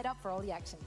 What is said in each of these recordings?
up for all the action.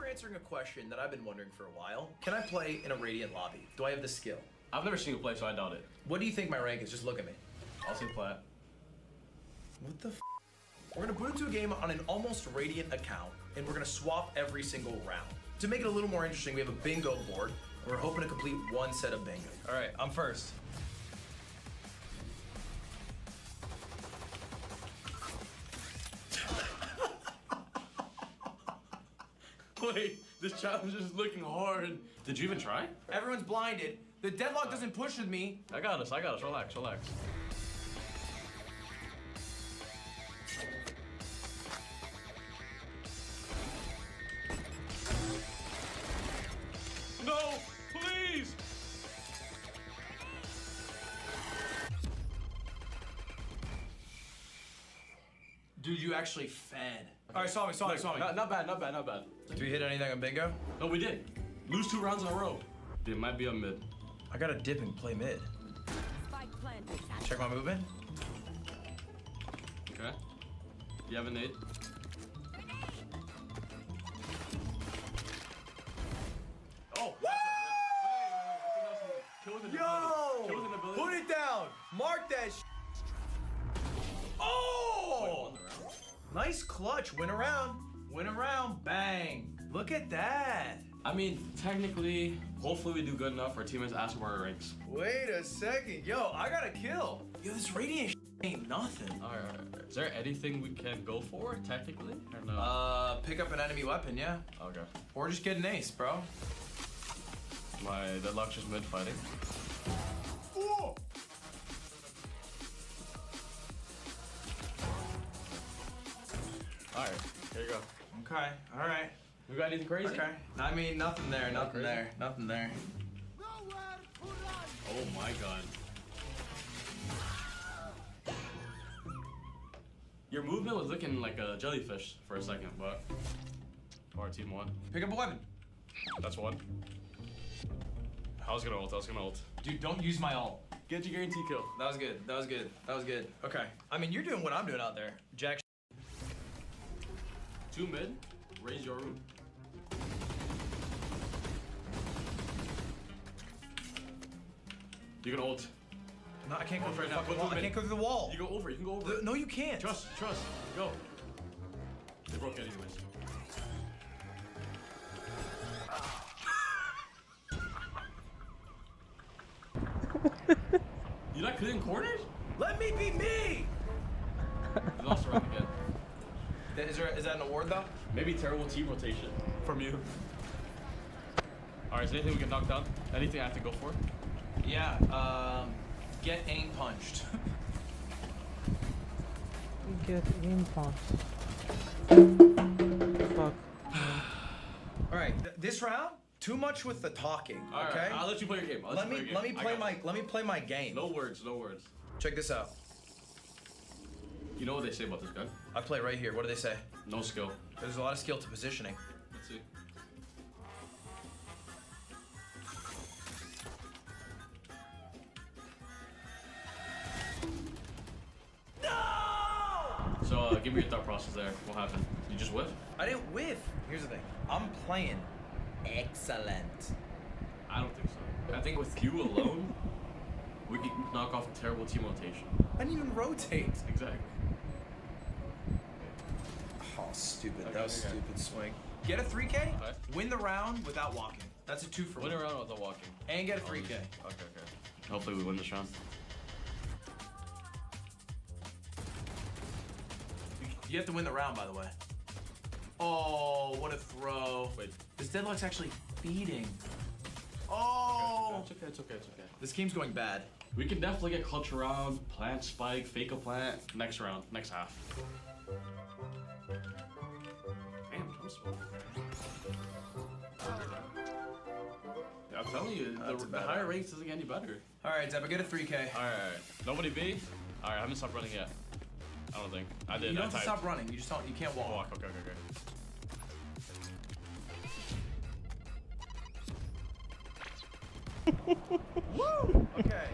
Answering a question that I've been wondering for a while. Can I play in a Radiant lobby? Do I have the skill? I've never seen you play, so I doubt it. What do you think my rank is? Just look at me. I'll say plat. What the f? We're gonna boot into a game on an almost Radiant account, and we're gonna swap every single round. To make it a little more interesting, we have a bingo board, and we're hoping to complete one set of bingo. All right, I'm first. Wait, this challenge is looking hard. Did you even try? Everyone's blinded. The deadlock doesn't push with me. I got us, relax, relax. No, please! Dude, you actually fed. All right, saw me. Not bad. Did we hit anything on bingo? No, we did. Lose 2 rounds in a row. It might be a mid. I gotta dip and play mid. Spike planted. Check my movement. Okay. You have a nade? Oh! Wait. Yo! Put it down! Mark that sh. Oh! Nice clutch. Win around. Bang. Look at that. I mean, technically, hopefully we do good enough. Our teammates ask for our ranks. Wait a second. Yo, I got a kill. Yo, this Radiant ain't nothing. Alright. Is there anything we can go for, technically? Or no? Pick up an enemy weapon, yeah. Okay. Or just get an ace, bro. My deadlock's just mid fighting. Alright, here you go. Okay, all right. We got anything crazy? Okay. I mean, nothing there, nothing there, nothing there. Oh my god. Your movement was looking like a jellyfish for a second, but our team won. Pick up a weapon. That's one. I was gonna ult, Dude, don't use my ult. Get your guarantee kill. That was good, that was good, that was good. Okay. I mean, you're doing what I'm doing out there. Jack. 2 mid, raise your room. You can ult. No, I can't go through right the now. fucking Go wall. through I can't go through the wall. You go over, you can go over. No, you can't. Trust, go. They broke it anyways. You not clearing corners? Let me be me. You lost the round again. Is that an award though? Maybe terrible team rotation from you. Alright, is there anything we can knock down? Anything I have to go for? Yeah, get aim punched. Get aim punch. Fuck. Alright, this round, too much with the talking, All okay? right, I'll let you play your game. Let me play my game. No words, no words. Check this out. You know what they say about this gun? I play right here. What do they say? No skill. There's a lot of skill to positioning. Let's see. No! So give me your thought process there. What happened? You just whiff? I didn't whiff. Here's the thing. I'm playing excellent. I don't think so. I think with you alone, we could knock off a terrible team rotation. I didn't even rotate. Exactly. Oh, stupid. Okay, That was a okay. stupid swing. Get a 3K, Okay. win the round without walking. That's a 2 for Win me. around without walking. And get a Oh, 3K. Okay, okay. Hopefully we win this round. You have to win the round, by the way. Oh, what a throw. Wait. This deadlock's actually feeding. Oh. It's okay, it's okay, it's okay. This game's going bad. We can definitely get clutch around, plant spike, fake a plant, next round, next half. Damn, I'm small. Yeah, I'm telling you, That's the bad. higher ranks doesn't get any better. All right, Zeb, get a 3K. Alright. Nobody B? Alright, I haven't stopped running yet. I don't think. I did. You don't I have to typed. stop running. You just don't. You can't walk. Walk. Okay, okay, okay. Woo! Okay.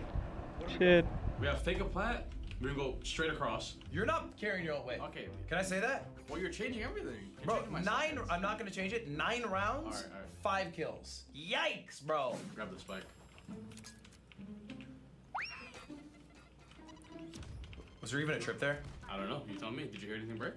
Shit. We have fake a plant. We're gonna go straight across. You're not carrying your own weight. Okay. Can I say that? Well, you're changing everything. You're Bro, changing my 9. seconds. I'm not gonna change it. 9 rounds, All right, all right. 5 kills. Yikes, bro. Grab the spike. Was there even a trip there? I don't know. You tell me. Did you hear anything break?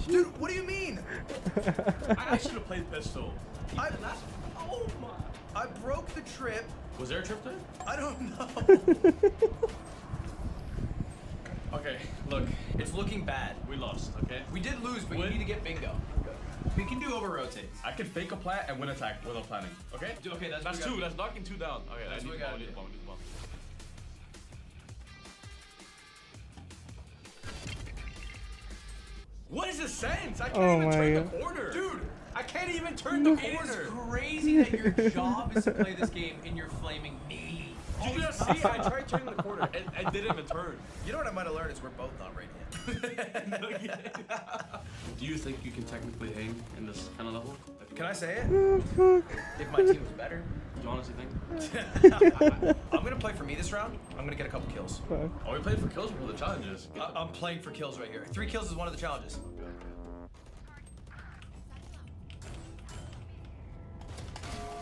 Dude, what do you mean? I should have played pistol. Oh my. I broke the trip. Was there a trip there? I don't know. Okay, look. It's looking bad. We lost, okay? We did lose, but Win. you need to get bingo. We can do over rotates. I can fake a plant and win attack without planning. Okay? Okay, that's That's what we 2. gotta That's knocking 2 down. Okay, That's I need what we the ball. gotta I need the do. ball. I need the ball. What is the sense? I can't Oh even my turn the God. corner. Dude, I can't even turn the it is corner. crazy that your job is to play this game and you're flaming me. Did you just see? I tried turning the corner and I didn't even turn. You know what I might have learned is we're both not radiant. Do you think you can technically hang in this kind of level? Can I say it? Oh, fuck. If my team was better. Do you honestly think? I'm gonna play for me this round. I'm gonna get a couple kills. Fuck. Oh, we played for kills before the challenges. I'm playing for kills right here. 3 kills is one of the challenges.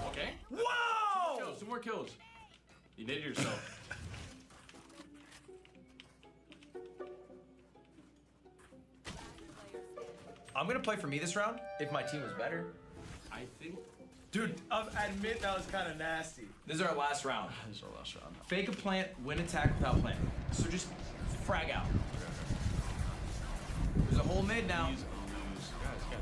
Okay. Whoa! 2 more kills. You did it yourself. I'm gonna play for me this round if my team was better. I think Dude, admit that was kind of nasty. This is our last round. this is our last round. Fake a plant, win attack without planting. So just frag out. There's a whole mid now. Please don't lose. Guys.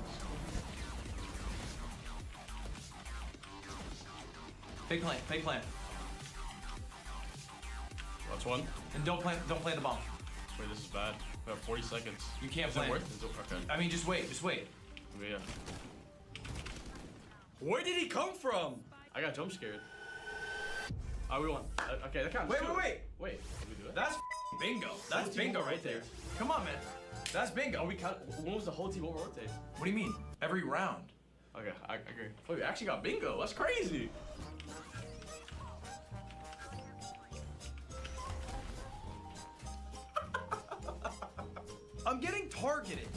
Fake plant, fake plant. That's one. And don't plant the bomb. Wait, this is bad. We have 40 seconds. You can't Is plant it it. worth? Is it, okay. I mean, just wait, just wait. Okay, yeah. Where did he come from? I got jump scared. We won. Okay, that counts. Wait, too. wait. Wait, did we do it? That's bingo. That's bingo right there. Come on, man. That's bingo. Oh, we count. When was the whole team over rotate? What do you mean? Every round. Okay, I agree. Oh, we actually got bingo. That's crazy. I'm getting targeted.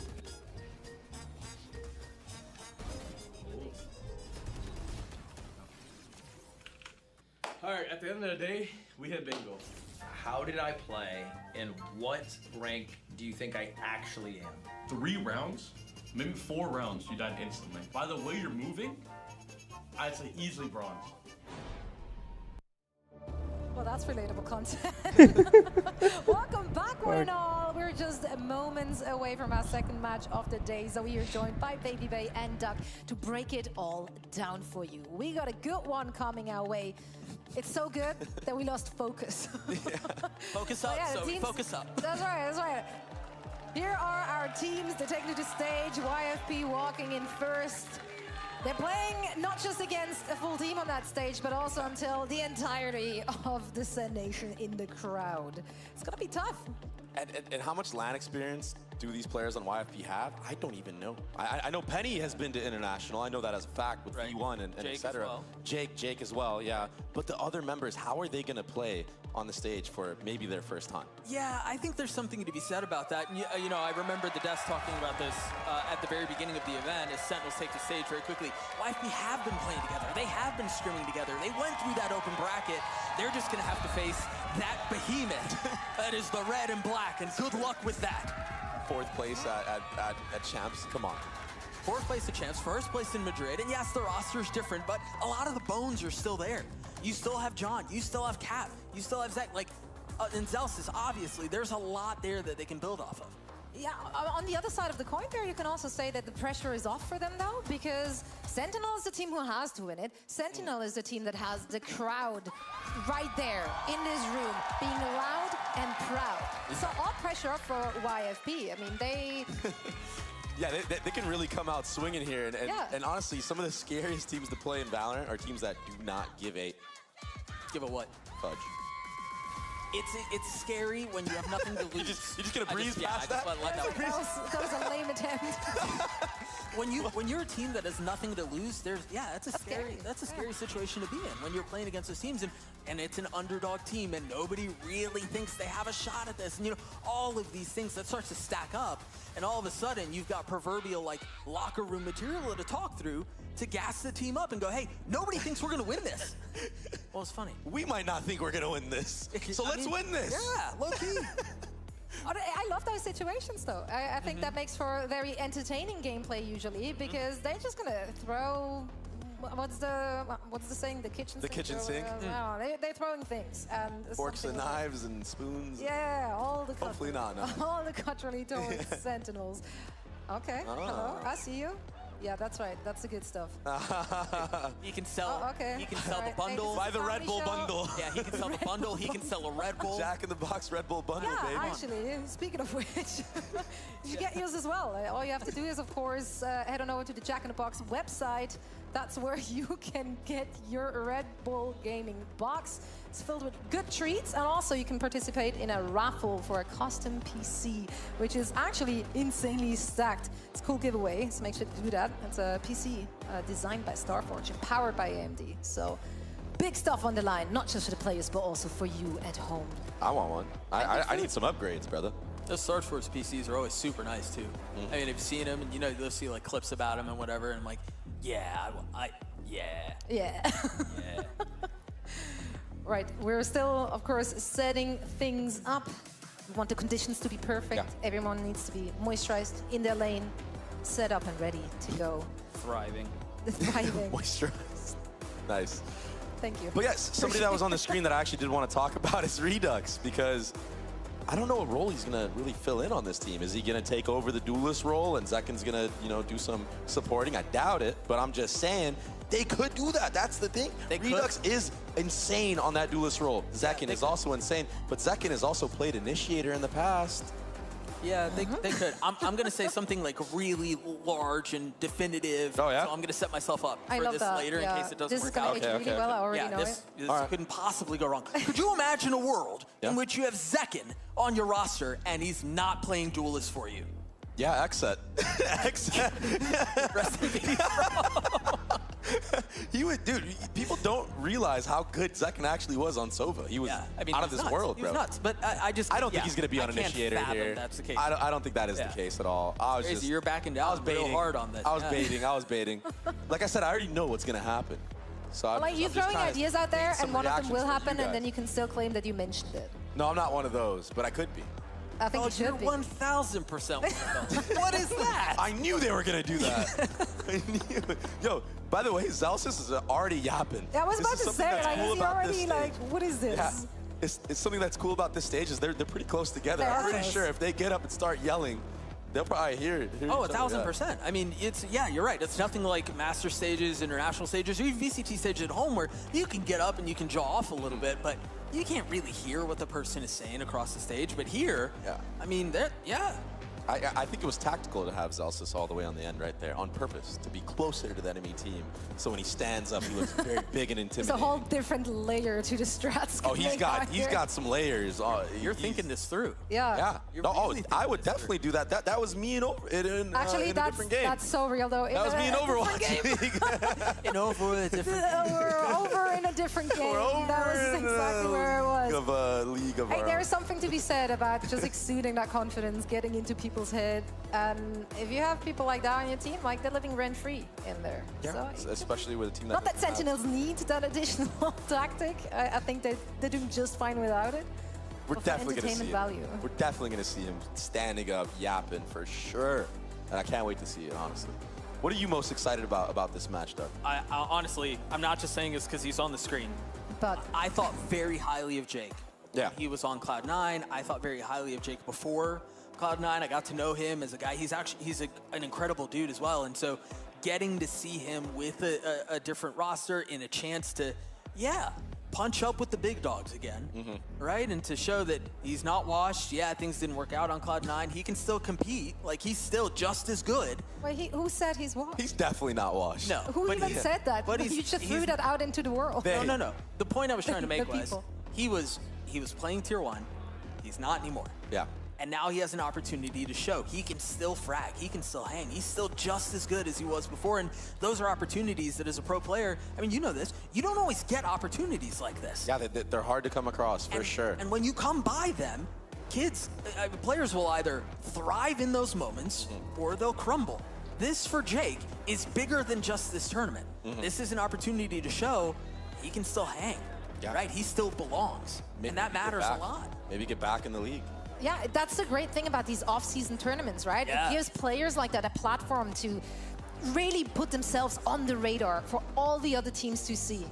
All right, at the end of the day, we hit bingo. How did I play, and what rank do you think I actually am? 3 rounds, maybe 4 rounds, you died instantly. By the way you're moving, I'd say easily bronze. Well, that's relatable content. Welcome back, one and all. We're just moments away from our second match of the day. So we are joined by Baby Bay and Duck to break it all down for you. We got a good one coming our way. It's so good that we lost focus. Focus up, yeah, so teams, focus up. That's right, that's right. Here are our teams. They're taking to the stage. YFP walking in first. They're playing not just against a full team on that stage, but also until the entirety of the Sen Nation in the crowd. It's gonna be tough. And how much LAN experience do these players on YFP have? I don't even know. I know Penny has been to international. I know that as a fact with V1 and Jake et cetera. as well. Jake as well, yeah. But the other members, how are they gonna play on the stage for maybe their first time? Yeah, I think there's something to be said about that. You know, I remember the devs talking about this at the very beginning of the event as Sentinels take the stage very quickly. YFP have been playing together. They have been scrimming together. They went through that open bracket. They're just gonna have to face that behemoth that is the red and black, and good luck with that. 4th place at Champs, come on. 4th place at Champs, 1st place in Madrid, and yes, the roster's different, but a lot of the bones are still there. You still have John, you still have Cap, you still have Zach, and Zelsis, obviously. There's a lot there that they can build off of. Yeah, on the other side of the coin there, you can also say that the pressure is off for them though, because Sentinel is the team who has to win it. Sentinel is the team that has the crowd right there in this room, being loud and proud. So all pressure off for YFP. I mean, they... Yeah, they can really come out swinging here. And honestly, some of the scariest teams to play in Valorant are teams that do not give a... Give a what? Fudge. It's scary when you have nothing to lose. You just gonna breeze past that? That was a lame attempt. When you're a team that has nothing to lose, that's a scary situation to be in when you're playing against those teams and it's an underdog team and nobody really thinks they have a shot at this, and you know, all of these things that starts to stack up, and all of a sudden you've got proverbial locker room material to talk through to gas the team up and go, hey, nobody thinks we're gonna win this. Well, it's funny. We might not think we're gonna win this, so let's win this. Yeah, low key. I love those situations though. I think that makes for very entertaining gameplay usually, because they're just gonna throw, what's the saying, the kitchen sink? No, they're throwing things. And forks and knives and spoons. Yeah, all the hopefully not, no. all the culturally towards Sentinels. Okay, hello, I see you. Yeah, that's right. That's the good stuff. He can sell. Okay. He can sell the bundle. Buy the Red Bull bundle. Yeah, he can sell the bundle. He can sell a Red Bull. Jack in the Box Red Bull bundle, yeah, baby. Actually, speaking of which, you get yours as well. All you have to do is, of course, head on over to the Jack in the Box website. That's where you can get your Red Bull gaming box. It's filled with good treats, and also you can participate in a raffle for a custom PC, which is actually insanely stacked. It's a cool giveaway, so make sure to do that. It's a PC designed by Starforge and powered by AMD. So big stuff on the line, not just for the players, but also for you at home. I want one. I need some upgrades, brother. Those Starforge PCs are always super nice too. I mean, if you've seen them, and you know, you'll see clips about them and whatever, and I'm like, yeah. Right, we're still, of course, setting things up. We want the conditions to be perfect. Yeah. Everyone needs to be moisturized in their lane, set up and ready to go. Thriving. Thriving. Moisturized. Nice. Thank you. But yes, somebody that was on the screen that I actually did want to talk about is Redux, because I don't know what role he's gonna really fill in on this team. Is he gonna take over the duelist role and Zekin's gonna, do some supporting? I doubt it, but I'm just saying, They could do that. That's the thing. Redux is insane on that duelist role. Zekin is also insane, but Zekin has also played initiator in the past. Yeah, they could. I'm going to say something like really large and definitive. Oh, yeah? So I'm going to set myself up I for love this that. later in case it doesn't This is work going out. to age really well. I already know this it. couldn't possibly go wrong. Could you imagine a world in which you have Zekin on your roster and he's not playing duelist for you? Yeah, Xset. Xset. Rest in peace, bro. He would, dude. People don't realize how good Zekin actually was on Sova. He was out of this world, bro. He's nuts, but I just I don't think he's gonna be on I can't initiator fathom here. That's the case. I don't think that is the case at all. I was Crazy, just you're backing down real hard on this. I was baiting. Like I said, I already know what's gonna happen. So Like you throwing ideas out there, and one of them will happen, and then you you can still claim that you mentioned it. No, I'm not one of those, but I could be. I think you You're should be. 1,000% one of those. What is that? I knew they were gonna do that. I knew it. Yo, by the way, Zelsis is already yapping. I was This about is to something say, that's like, cool is he about this already like, stage. what is this? Yeah. It's something that's cool about this stage is they're pretty close together. They I'm are pretty close. sure if they get up and start yelling, they'll probably hear it. Oh, 1,000%. I mean, you're right. It's nothing like master stages, international stages, or even VCT stages at home where you can get up and you can jaw off a little bit, but you can't really hear what the person is saying across the stage. But here, I mean, I think it was tactical to have Zelsis all the way on the end right there on purpose, to be closer to the enemy team. So when he stands up, he looks very big and It's intimidating. a whole different layer to the strats. Oh, he's got some layers. you're thinking this through. Yeah. Yeah. You're No, really I thinking would this definitely do that. That was me in Actually, in a that's different game. that's so real though. That was me in Overwatch League. In over a different We're over in a different game. That was exactly where it was. Of a league of Hey, our there's something to be said about just exuding that confidence, getting into people's head, and if you have people like that on your team, like they're living rent-free in there. Yeah, So, especially with a team that not that doesn't have- Sentinels need that additional tactic. I think they're doing just fine without it. We're But for definitely going to see entertainment him. value. We're definitely going to see him standing up, yapping for sure. And I can't wait to see it, honestly. What are you most excited about this match, Doug? I honestly, I'm not just saying this because he's on the screen. But I thought very highly of Jake. Yeah. He was on Cloud9. I thought very highly of Jake before Cloud9. I got to know him as a guy. He's an incredible dude as well. And so getting to see him with a different roster in a chance to, punch up with the big dogs again, right? And to show that he's not washed. Yeah, things didn't work out on Cloud9. He can still compete. Like, he's still just as good. wait, who said he's washed? He's definitely not washed. No. Who but even he's- said that? but You just threw he's- that out into the world. They- No. The point I was trying to make The was people. he was playing tier 1. He's not anymore. Yeah. And now he has an opportunity to show he can still frag, he can still hang, he's still just as good as he was before. And those are opportunities that as a pro player, I mean, you know this, you don't always get opportunities like this. Yeah, they're hard to come across, for sure. And when you come by them, players will either thrive in those moments or they'll crumble. This for Jake is bigger than just this tournament. This is an opportunity to show he can still hang, right? He still belongs, and that matters a lot. Maybe get back in the league. Yeah, that's the great thing about these off-season tournaments, right? Yeah. It gives players like that a platform to really put themselves on the radar for all the other teams to see.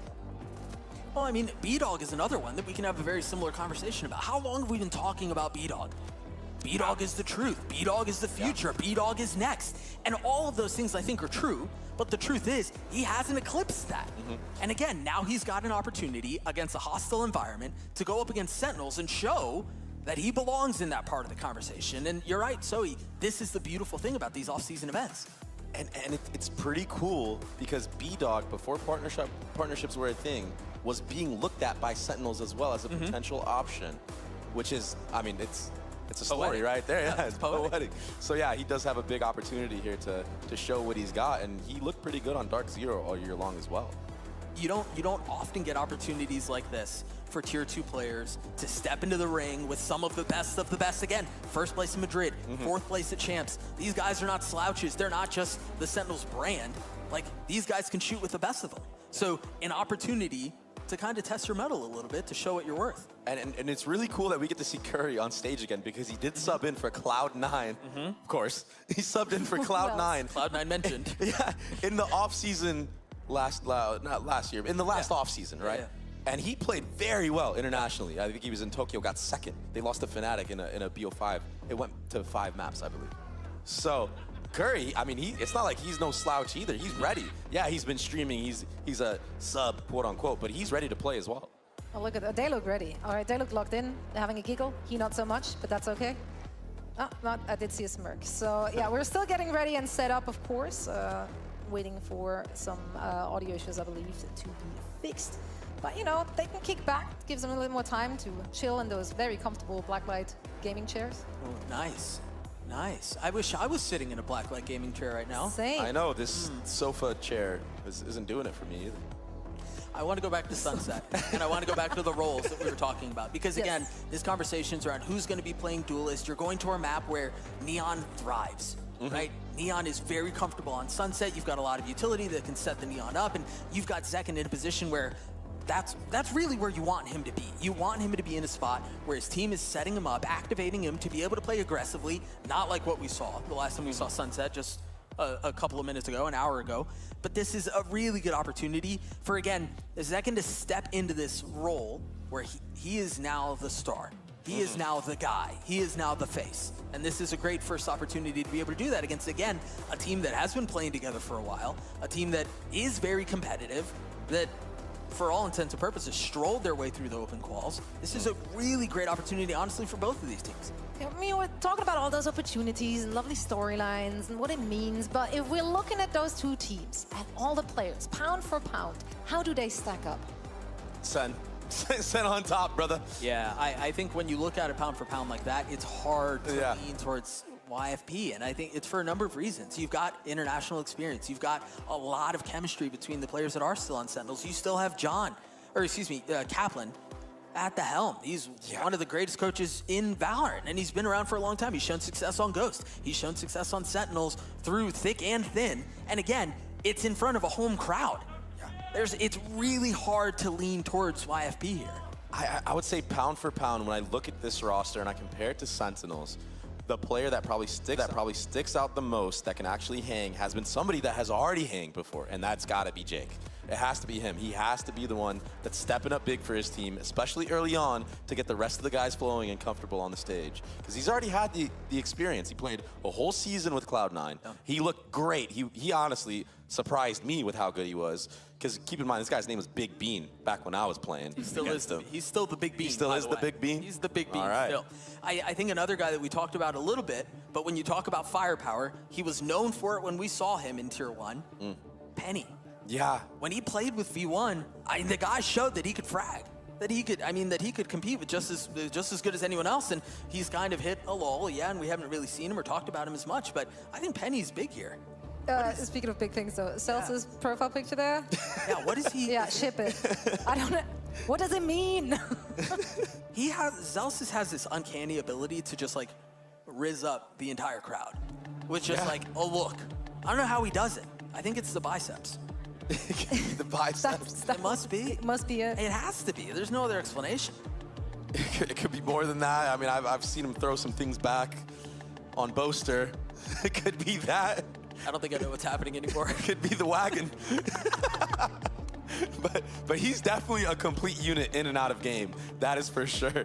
Well, I mean, B-Dog is another one that we can have a very similar conversation about. How long have we been talking about B-Dog? B-Dog is the truth. B-Dog is the future. B-Dog is next. And all of those things I think are true, but the truth is he hasn't eclipsed that. And again, now he's got an opportunity against a hostile environment to go up against Sentinels and show that he belongs in that part of the conversation. And you're right, Zoe, this is the beautiful thing about these off-season events. And it's pretty cool because B-Dog, before partnerships were a thing, was being looked at by Sentinels as well as a potential option, which is, I mean, it's a story Poetic. right there. Yeah, it's it's poetic. poetic. So yeah, he does have a big opportunity here to show what he's got, and he looked pretty good on Dark Zero all year long as well. You don't often get opportunities like this for tier 2 players to step into the ring with some of the best. Again, first place in Madrid, fourth place at Champs. These guys are not slouches. They're not just the Sentinels brand. Like, these guys can shoot with the best of them. So an opportunity to kind of test your mettle a little bit to show what you're worth. And it's really cool that we get to see Curry on stage again because he did sub in for Cloud9. Of course, he subbed in for Cloud9. Cloud9 mentioned. Yeah, in the off-season not last year, in the last off-season, right? Yeah. And he played very well internationally. I think he was in Tokyo, got second. They lost to Fnatic in a BO5. It went to 5 maps, I believe. So Curry, I mean, it's not like he's no slouch either. He's ready. Yeah, he's been streaming. He's a sub, quote unquote, but he's ready to play as well. Oh, look at that. They look ready. All right, they look locked in. They're having a giggle. He not so much, but that's okay. Oh, not, I did see a smirk. So yeah, we're still getting ready and set up, of course. Waiting for some audio issues, I believe, to be fixed. But you know, they can kick back. It gives them a little more time to chill in those very comfortable blacklight gaming chairs. Oh, nice. Nice. I wish I was sitting in a blacklight gaming chair right now. Same. I know, this sofa chair isn't doing it for me either. I want to go back to Sunset, and I want to go back to the roles that we were talking about. Because again, this conversation's around who's going to be playing Duelist. You're going to a map where Neon thrives, right? Neon is very comfortable on Sunset. You've got a lot of utility that can set the Neon up, and you've got Zekin in a position where that's really where you want him to be. You want him to be in a spot where his team is setting him up, activating him to be able to play aggressively, not like what we saw the last time we saw Sunset just a couple of minutes ago, an hour ago. But this is a really good opportunity for, again, Zekin to step into this role where he is now the star. He is now the guy. He is now the face. And this is a great first opportunity to be able to do that against, again, a team that has been playing together for a while, a team that is very competitive, that for all intents and purposes, strolled their way through the open quals. This is a really great opportunity, honestly, for both of these teams. I mean, we're talking about all those opportunities and lovely storylines and what it means, but if we're looking at those two teams and all the players, pound for pound, how do they stack up? Sen on top, brother. Yeah, I think when you look at it pound for pound like that, it's hard to lean towards YFP, and I think it's for a number of reasons. You've got international experience. You've got a lot of chemistry between the players that are still on Sentinels. You still have Kaplan at the helm. He's one of the greatest coaches in Valorant, and he's been around for a long time. He's shown success on Ghost. He's shown success on Sentinels through thick and thin. And again, it's in front of a home crowd. It's really hard to lean towards YFP here. I would say pound for pound, when I look at this roster and I compare it to Sentinels, the player that probably sticks out the most, that can actually hang, has been somebody that has already hanged before, and that's got to be Jake. It has to be him. He has to be the one that's stepping up big for his team, especially early on, to get the rest of the guys flowing and comfortable on the stage. Because he's already had the experience. He played a whole season with Cloud9. He looked great. He honestly surprised me with how good he was. Because keep in mind, this guy's name was Big Bean back when I was playing. He still is. He's still the Big Bean. He still is the Big Bean? He's the Big Bean All right. still. I think another guy that we talked about a little bit, but when you talk about firepower, he was known for it when we saw him in Tier 1. Penny. Yeah. When he played with V1, the guy showed that he could frag. That he could compete with just as good as anyone else, and he's kind of hit a lull, and we haven't really seen him or talked about him as much, but I think Penny's big here. Speaking of big things, though, Celsius profile picture there. Yeah, what is he? Yeah, ship it. I don't know. What does it mean? Celsius has this uncanny ability to just like rizz up the entire crowd with just like a look. I don't know how he does it. I think it's the biceps. The biceps. It must be. It must be it. It has to be. There's no other explanation. It could be more than that. I mean, I've seen him throw some things back on Boaster. It could be that. I don't think I know what's happening anymore. It could be the wagon. But he's definitely a complete unit in and out of game. That is for sure.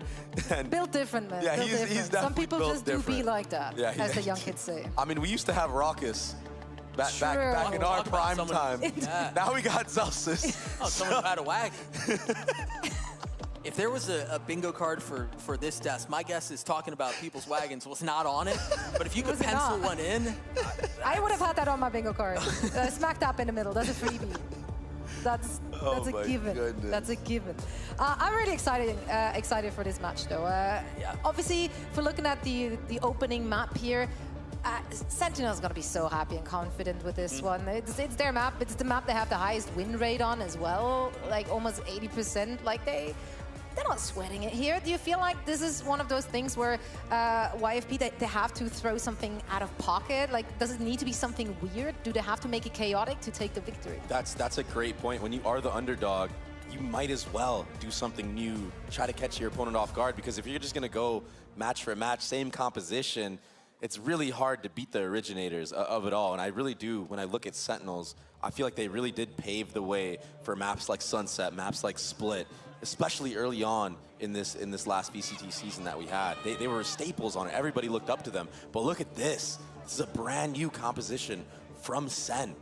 And built different, man. Yeah, built he's different. definitely Some people built just different. do be like that, as the young kids say. I mean, we used to have Raucus back in Talk our about prime someone- time. Yeah. Now we got Celsius. Oh, someone had a wagon. If there was a bingo card for this desk, my guess is talking about people's wagons was not on it. But if you could Was it pencil not? one in, I would have had that on my bingo card. Smack dab in the middle. That's a freebie. That's Oh a my given. goodness. That's a given. I'm really excited for this match, though. Obviously, if we're looking at the opening map here, Sentinel's gonna be so happy and confident with this one. It's their map. It's the map they have the highest win rate on as well, like almost 80%. Like they're not sweating it here. Do you feel like this is one of those things where YFP, they have to throw something out of pocket? Like, does it need to be something weird? Do they have to make it chaotic to take the victory? That's a great point. When you are the underdog, you might as well do something new, try to catch your opponent off guard, because if you're just gonna go match for match, same composition, it's really hard to beat the originators of it all. And I really do, when I look at Sentinels, I feel like they really did pave the way for maps like Sunset, maps like Split, especially early on in this last VCT season that we had. They were staples on it. Everybody looked up to them. But look at this. This is a brand new composition from Sen.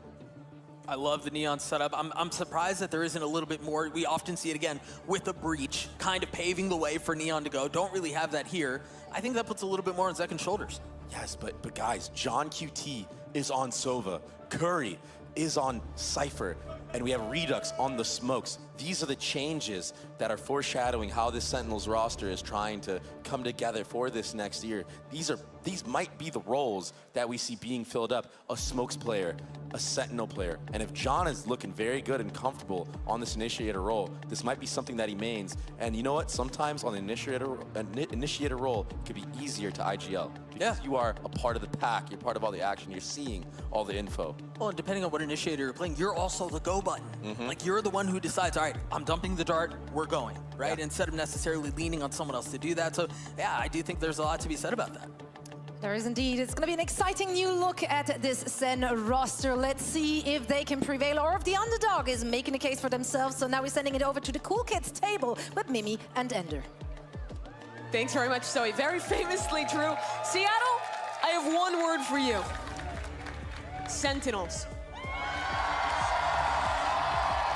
I love the Neon setup. I'm surprised that there isn't a little bit more. We often see it again with a breach, kind of paving the way for Neon to go. Don't really have that here. I think that puts a little bit more on Zekken's shoulders. Yes, but guys, John QT is on Sova. Curry is on Cypher. And we have Redux on the Smokes. These are the changes that are foreshadowing how this Sentinels roster is trying to come together for this next year. These might be the roles that we see being filled up. A Smokes player, a Sentinel player. And if John is looking very good and comfortable on this initiator role, this might be something that he mains. And you know what? Sometimes on the initiator role, it could be easier to IGL. Because you are a part of the pack, you're part of all the action, you're seeing all the info. Well, and depending on what initiator you're playing, you're also the go button. Like, you're the one who decides, all right, I'm dumping the dart, we're going, right? Instead of necessarily leaning on someone else to do that. So, yeah, I do think there's a lot to be said about that. There is indeed. It's going to be an exciting new look at this Sen roster. Let's see if they can prevail or if the underdog is making a case for themselves. So now we're sending it over to the Cool Kids table with Mimi and Ender. Thanks very much, Zoe. Very famously true. Seattle, I have one word for you. Sentinels.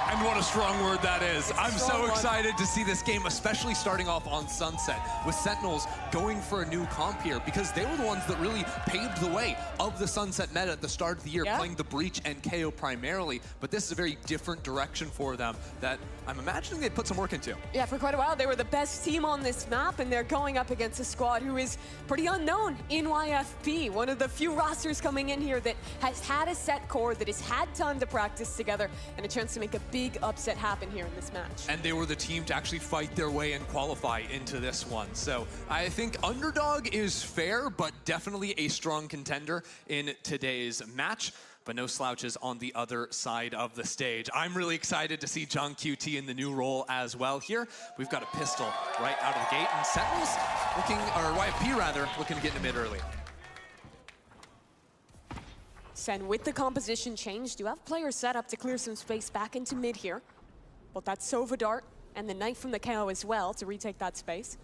And what a strong word that is. I'm so excited to see this game, especially starting off on Sunset, with Sentinels going for a new comp here, because they were the ones that really paved the way of the Sunset meta at the start of the year, playing the Breach and KO primarily. But this is a very different direction for them that I'm imagining they'd put some work into. Yeah, for quite a while, they were the best team on this map, and they're going up against a squad who is pretty unknown in YFP. One of the few rosters coming in here that has had a set core, that has had time to practice together, and a chance to make a big upset happen here in this match. And they were the team to actually fight their way and qualify into this one. So I think underdog is fair, but definitely a strong contender in today's match. But no slouches on the other side of the stage. I'm really excited to see John QT in the new role as well here. We've got a pistol right out of the gate, and Sentinels looking, or YFP rather, looking to get in the mid early. Sen, with the composition change, do have players set up to clear some space back into mid here. But that Sova dart and the knife from the KO as well to retake that space.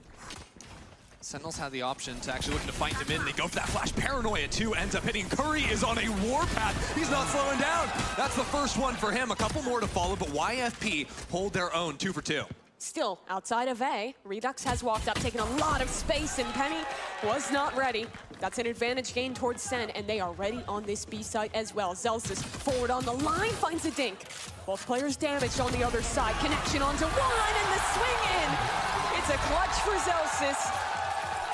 Sentinels had the option to actually look to fight them in. They go for that flash. Paranoia too ends up hitting. Curry is on a warpath. He's not slowing down. That's the first one for him. A couple more to follow, but YFP hold their own 2 for 2. Still, outside of A, Redux has walked up, taking a lot of space, and Penny was not ready. That's an advantage gained towards Sen, and they are ready on this B site as well. Zelsis forward on the line, finds a dink. Both players damaged on the other side. Connection onto one, and the swing in. It's a clutch for Zelsis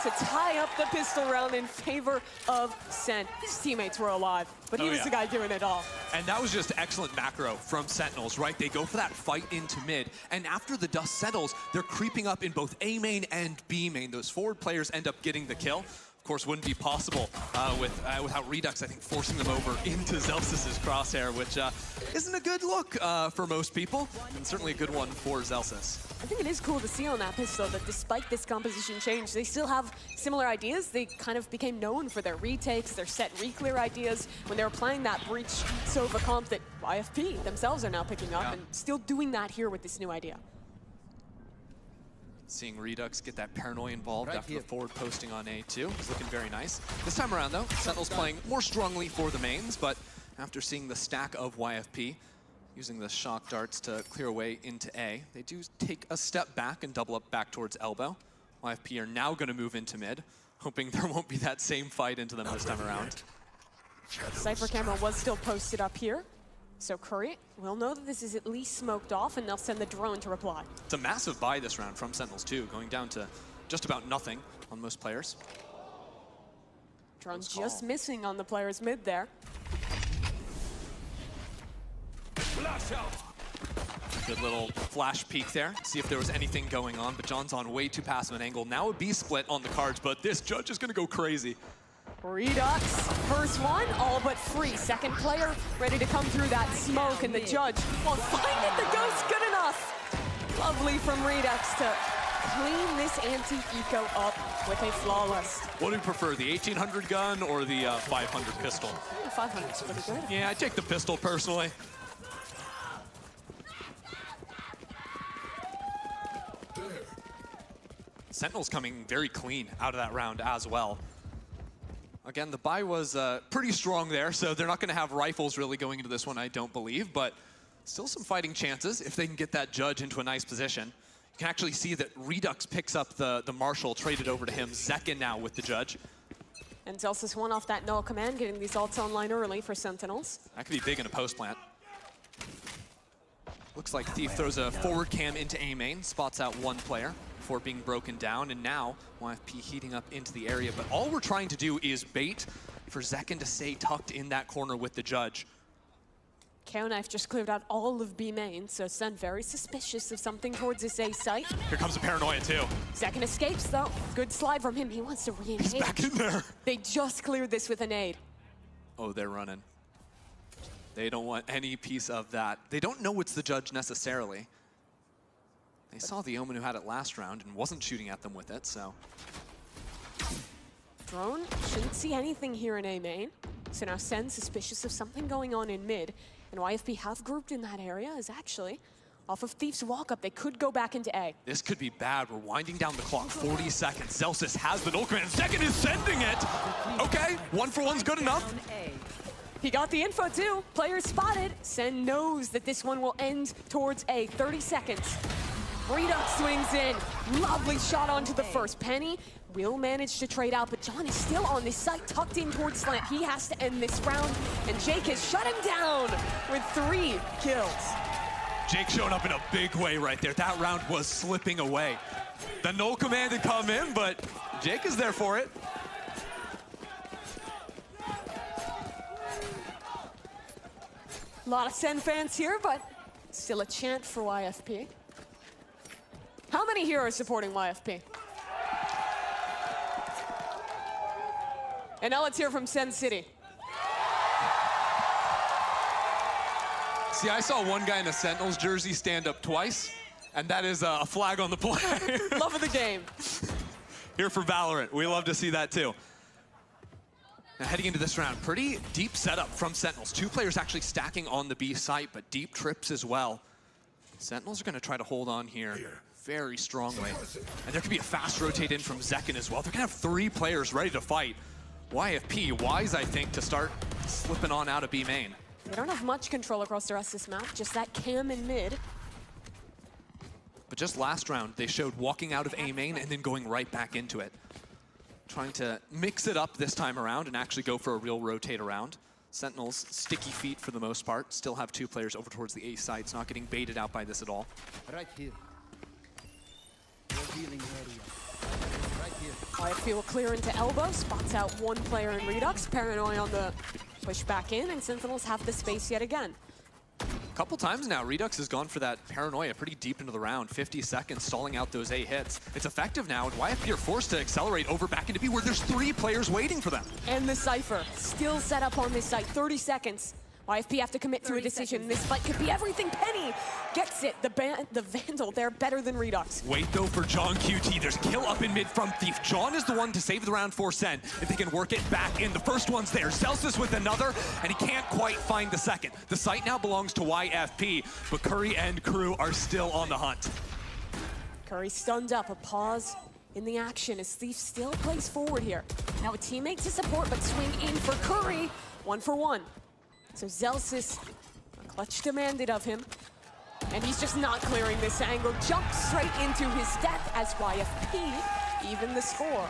to tie up the pistol round in favor of Sen. His teammates were alive, but he was the guy doing it all. And that was just excellent macro from Sentinels, right? They go for that fight into mid, and after the dust settles, they're creeping up in both A main and B main. Those forward players end up getting the kill. Of course, wouldn't be possible without Redux, I think, forcing them over into Zelsis' crosshair, which isn't a good look for most people, and certainly a good one for Zelsis. I think it is cool to see on that pistol that despite this composition change, they still have similar ideas. They kind of became known for their retakes, their set re-clear ideas when they were playing that Breach Sova comp that YFP themselves are now picking up and still doing that here with this new idea. Seeing Redux get that Paranoia involved after the forward posting on A2. He's looking very nice. This time around, though, Sentinels playing more strongly for the mains, but after seeing the stack of YFP, using the shock darts to clear away into A, they do take a step back and double up back towards elbow. YFP are now going to move into mid, hoping there won't be that same fight into them this time around. Cypher camera was still posted up here. So Curry will know that this is at least smoked off, and they'll send the drone to reply. It's a massive buy this round from Sentinels too, going down to just about nothing on most players. Drone's just missing on the players mid there. Good little flash peek there, see if there was anything going on, but John's on way too passive an angle. Now a B split on the cards, but this judge is gonna go crazy. Redux, first one, all but free. Second player ready to come through that smoke, and the judge won't find it. The ghost good enough. Lovely from Redux to clean this anti-eco up with a flawless. What do you prefer, the 1800 gun or the 500 pistol? 500 is pretty good. Yeah, I take the pistol personally. Sentinels coming very clean out of that round as well. Again, the buy was pretty strong there, so they're not going to have rifles really going into this one, I don't believe, but still some fighting chances if they can get that judge into a nice position. You can actually see that Redux picks up the Marshal, traded over to him. Zekin now with the judge. And Zelsis won off that null command, getting these ults online early for Sentinels. That could be big in a post plant. Looks like Thief throws a forward cam into A main, spots out one player before being broken down, and now YFP heating up into the area. But all we're trying to do is bait for Zekin to stay tucked in that corner with the judge. KO Knife just cleared out all of B main, so Sen very suspicious of something towards this A site. Here comes a paranoia too. Zekin escapes though. Good slide from him. He wants to re-engage. He's back in there. They just cleared this with a nade. Oh, they're running. They don't want any piece of that. They don't know it's the judge necessarily. They saw the Omen who had it last round and wasn't shooting at them with it, so. Drone shouldn't see anything here in A main. So now Sen suspicious of something going on in mid. And YFP have grouped in that area is actually off of Thief's walk-up. They could go back into A. This could be bad. We're winding down the clock. 40 seconds. Zelsis has the null command. Zekin is sending it. Okay, 1-for-1's good enough. He got the info too. Player spotted. Sen knows that this one will end towards A. 30 seconds. Redux swings in. Lovely shot onto the first. Penny will manage to trade out, but John is still on this site, tucked in towards slant. He has to end this round, and Jake has shut him down with 3 kills. Jake showing up in a big way right there. That round was slipping away. The null command had come in, but Jake is there for it. A lot of Sen fans here, but still a chant for YFP. How many here are supporting YFP? And now let's hear from Sen City. See, I saw one guy in a Sentinels jersey stand up twice, and that is a flag on the play. Love of the game. Here for Valorant. We love to see that too. Now heading into this round, pretty deep setup from Sentinels. 2 players actually stacking on the B site, but deep trips as well. Sentinels are going to try to hold on here very strongly. And there could be a fast rotate in from Zekin as well. They're going to have 3 players ready to fight. YFP, wise, I think, to start slipping on out of B main. They don't have much control across the rest of this map, just that cam in mid. But just last round, they showed walking out of A main and then going right back into it. Trying to mix it up this time around and actually go for a real rotate around. Sentinels, sticky feet for the most part. Still have 2 players over towards the A sites, not getting baited out by this at all. Right here. Healing area. Right here. YFP will clear into elbow, spots out 1 player in Redux. Paranoia on the push back in, and Sentinels have the space yet again. A couple times now, Redux has gone for that paranoia pretty deep into the round. 50 seconds, stalling out those A hits. It's effective now, and YFP are forced to accelerate over back into B, where there's 3 players waiting for them. And the Cypher, still set up on this site, 30 seconds. YFP have to commit to a decision. This fight could be everything. Penny gets it. The Vandal, they're better than Redux. Wait though for John QT. There's a kill up in mid from Thief. John is the one to save the round for Sen. If they can work it back in, the first one's there. Celsius with another, and he can't quite find the second. The site now belongs to YFP, but Curry and crew are still on the hunt. Curry stunned up, a pause in the action as Thief still plays forward here. Now a teammate to support, but swing in for Curry. 1-for-1. So Zelsis, a clutch demanded of him, and he's just not clearing this angle. Jumps straight into his death as YFP even the score.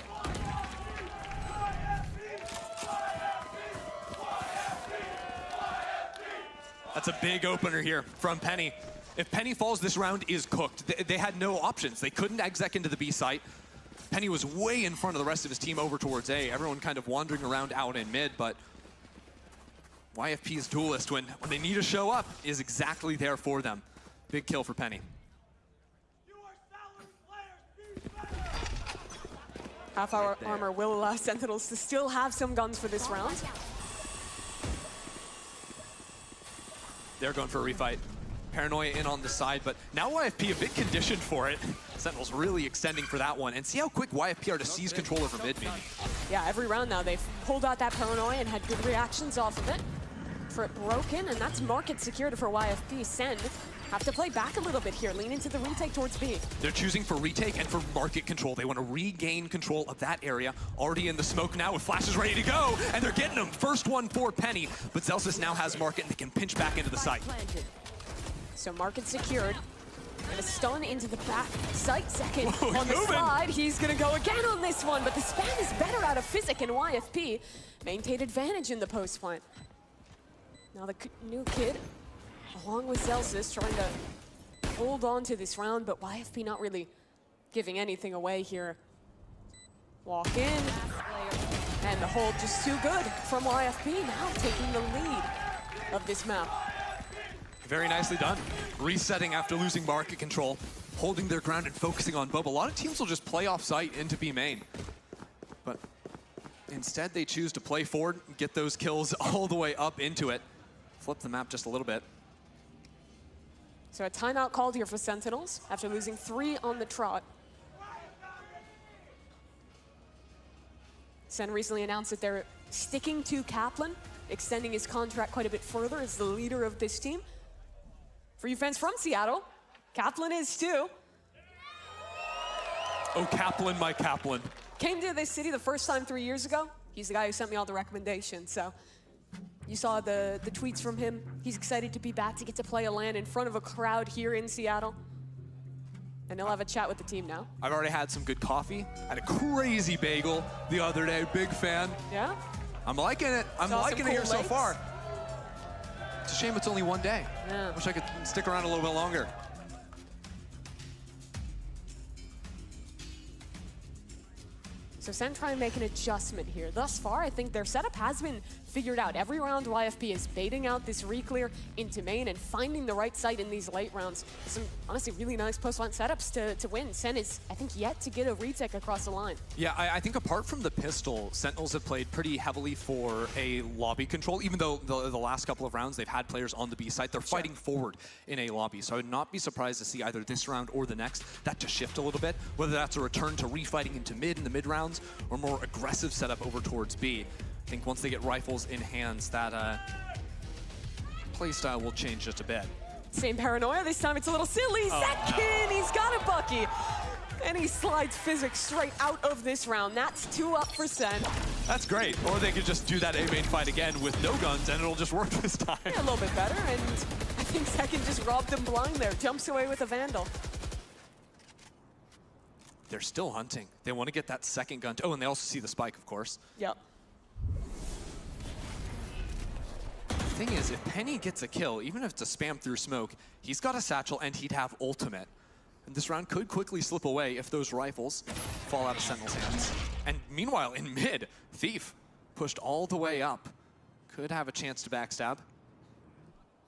That's a big opener here from Penny. If Penny falls, this round is cooked. They had no options. They couldn't exec into the B site. Penny was way in front of the rest of his team over towards A. Everyone kind of wandering around out in mid, but YFP's duelist, when they need to show up, is exactly there for them. Big kill for Penny. Half-hour armor will allow Sentinels to still have some guns for this round. They're going for a refight. Paranoia in on the side, but now YFP a bit conditioned for it. Sentinels really extending for that one. And see how quick YFP are to seize control over mid, maybe. Yeah, every round now they've pulled out that Paranoia and had good reactions off of it. For it broken, and that's market secured for YFP. Sen have to play back a little bit here, lean into the retake towards B. They're choosing for retake and for market control. They want to regain control of that area. Already in the smoke now with flashes ready to go, and they're getting them. First one for Penny, but Zelsis now has market and they can pinch back into the site. So market secured. And a stun into the back site second. Whoa, on the moving. slide. He's gonna go again on this one, but the spam is better out of Physic, and YFP maintained advantage in the post plant. Now the new kid, along with Zelsis, trying to hold on to this round, but YFP not really giving anything away here. Walk in, and the hold just too good from YFP, now taking the lead of this map. Very nicely done. Resetting after losing market control, holding their ground and focusing on Bob. A lot of teams will just play off site into B main. But instead they choose to play forward, get those kills all the way up into it. Flip the map just a little bit. So a timeout called here for Sentinels after losing 3 on the trot. Sen recently announced that they're sticking to Kaplan, extending his contract quite a bit further as the leader of this team. For you fans from Seattle, Kaplan is too. Oh, Kaplan, my Kaplan. Came to this city the first time 3 years ago. He's the guy who sent me all the recommendations, so you saw the tweets from him. He's excited to be back to get to play a LAN in front of a crowd here in Seattle. And he'll have a chat with the team now. I've already had some good coffee. Had a crazy bagel the other day, big fan. Yeah? I'm liking it. I'm Saw liking some it here cool so lakes. far. It's a shame it's only one day. Yeah. Wish I could stick around a little bit longer. So Sen trying to make an adjustment here. Thus far, I think their setup has been figured out. Every round, YFP is baiting out this reclear into main and finding the right site in these late rounds. Some honestly really nice post-line setups to win. Sen is, I think, yet to get a retake across the line. Yeah, I think apart from the pistol, Sentinels have played pretty heavily for a lobby control. Even though the last couple of rounds they've had players on the B site, they're fighting forward in a lobby. So I would not be surprised to see either this round or the next that to shift a little bit. Whether that's a return to refighting into mid in the mid rounds or more aggressive setup over towards B. I think once they get rifles in hands, that playstyle will change just a bit. Same paranoia, this time it's a little silly. Second, he's got a Bucky. And he slides Physics straight out of this round. That's 2 up for Sen. That's great. Or they could just do that A-main fight again with no guns and it'll just work this time. Yeah, a little bit better, and I think Second just robbed him blind there. Jumps away with a Vandal. They're still hunting. They want to get that second gun. Oh, and they also see the spike, of course. Yep. The thing is, if Penny gets a kill, even if it's a spam through smoke, he's got a satchel and he'd have ultimate. And this round could quickly slip away if those rifles fall out of Sentinel's hands. And meanwhile, in mid, Thief pushed all the way up. Could have a chance to backstab.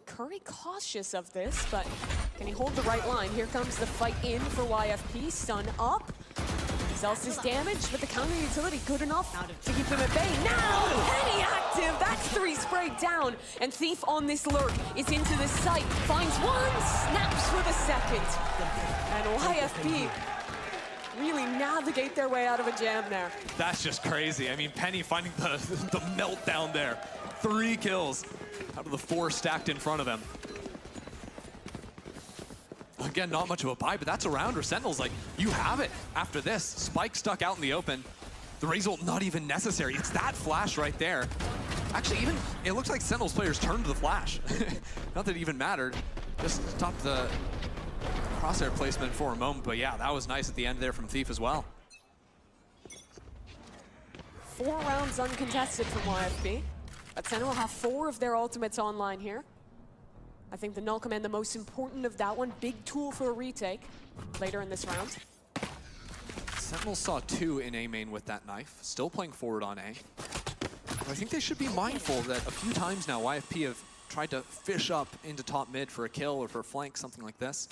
Curry cautious of this, but can he hold the right line? Here comes the fight in for YFP. Stun up. Zelsis damaged, but the counter utility good enough to keep him at bay. Now, Penny active. That's 3 sprayed down. And Thief on this lurk is into the site. Finds one, snaps for the second. And YFP really navigate their way out of a jam there. That's just crazy. I mean, Penny finding the meltdown there. 3 kills out of the 4 stacked in front of him. Again, not much of a buy, but that's a round where Sentinel's like, you have it. After this, Spike stuck out in the open. The raise ult not even necessary. It's that flash right there. Actually, even, it looks like Sentinel's players turned to the flash. Not that it even mattered. Just stopped the crosshair placement for a moment, but yeah, that was nice at the end there from Thief as well. 4 rounds uncontested from YFP. But Sentinel have 4 of their ultimates online here. I think the null command, the most important of that one. Big tool for a retake later in this round. Sentinel saw 2 in A main with that knife. Still playing forward on A. But I think they should be mindful that a few times now YFP have tried to fish up into top mid for a kill or for a flank, something like this.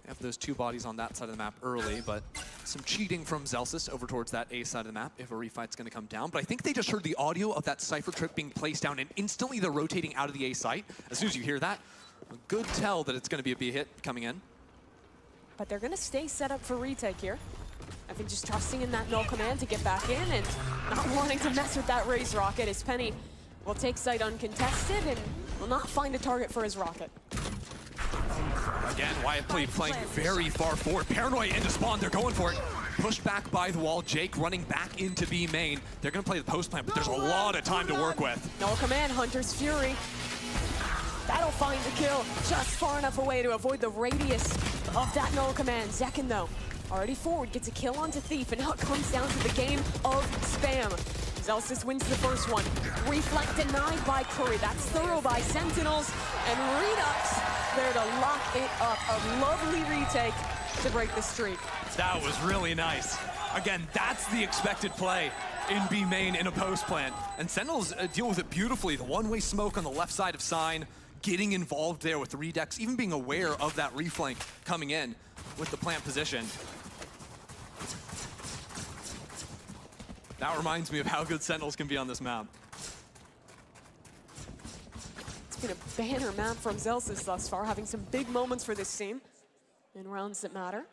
They have those 2 bodies on that side of the map early, but some cheating from Zelsis over towards that A side of the map if a refight's going to come down. But I think they just heard the audio of that Cypher trip being placed down, and instantly they're rotating out of the A site. As soon as you hear that, a good tell that it's going to be a B hit coming in. But they're going to stay set up for retake here. I think just trusting in that null command to get back in and not wanting to mess with that raise rocket as Penny will take site uncontested and will not find a target for his rocket. Again, YFP playing very far forward. Paranoia into spawn, they're going for it. Pushed back by the wall, Jake running back into B main. They're gonna play the post plan, but there's a lot of time to work with. No command, Hunter's Fury. That'll find the kill just far enough away to avoid the radius of that null command. Zekin, though, already forward, gets a kill onto Thief, and now it comes down to the game of spam. Zelsys wins the first one. Reflect denied by Curry. That's thorough by Sentinels. And Redux there to lock it up. A lovely retake to break the streak. That was really nice. Again, that's the expected play in B main in a post plan. And Sentinels deal with it beautifully. The one-way smoke on the left side of Sign, getting involved there with Redux, even being aware of that reflank coming in with the plant position. That reminds me of how good Sentinels can be on this map. It's been a banner map from Zelsys thus far, having some big moments for this team in rounds that matter.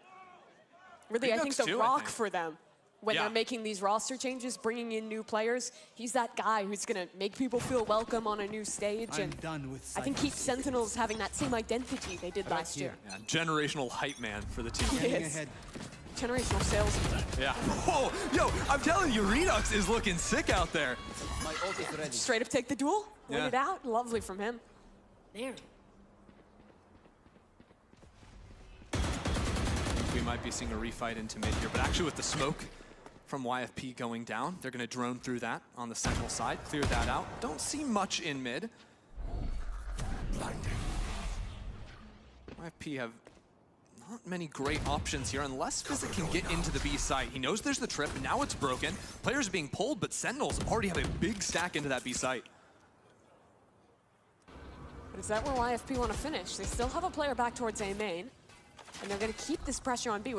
Really, I think the rock for them when they're making these roster changes, bringing in new players, he's that guy who's going to make people feel welcome on a new stage. And I think keep Sentinels having that same identity they did last year. Yeah, generational hype man for the team. He is. Generational salesman. Yeah. Whoa, yo, I'm telling you, Redux is looking sick out there. My ult is ready. Straight up take the duel, win it out. Lovely from him. There. We might be seeing a refight into mid here, but actually with the smoke from YFP going down, they're going to drone through that on the Sentinel side, clear that out. Don't see much in mid. YFP have not many great options here unless Physic can get into the B site. He knows there's the trip, and now it's broken. Players are being pulled, but Sentinels already have a big stack into that B site. But is that where YFP want to finish? They still have a player back towards A main, and they're going to keep this pressure on B.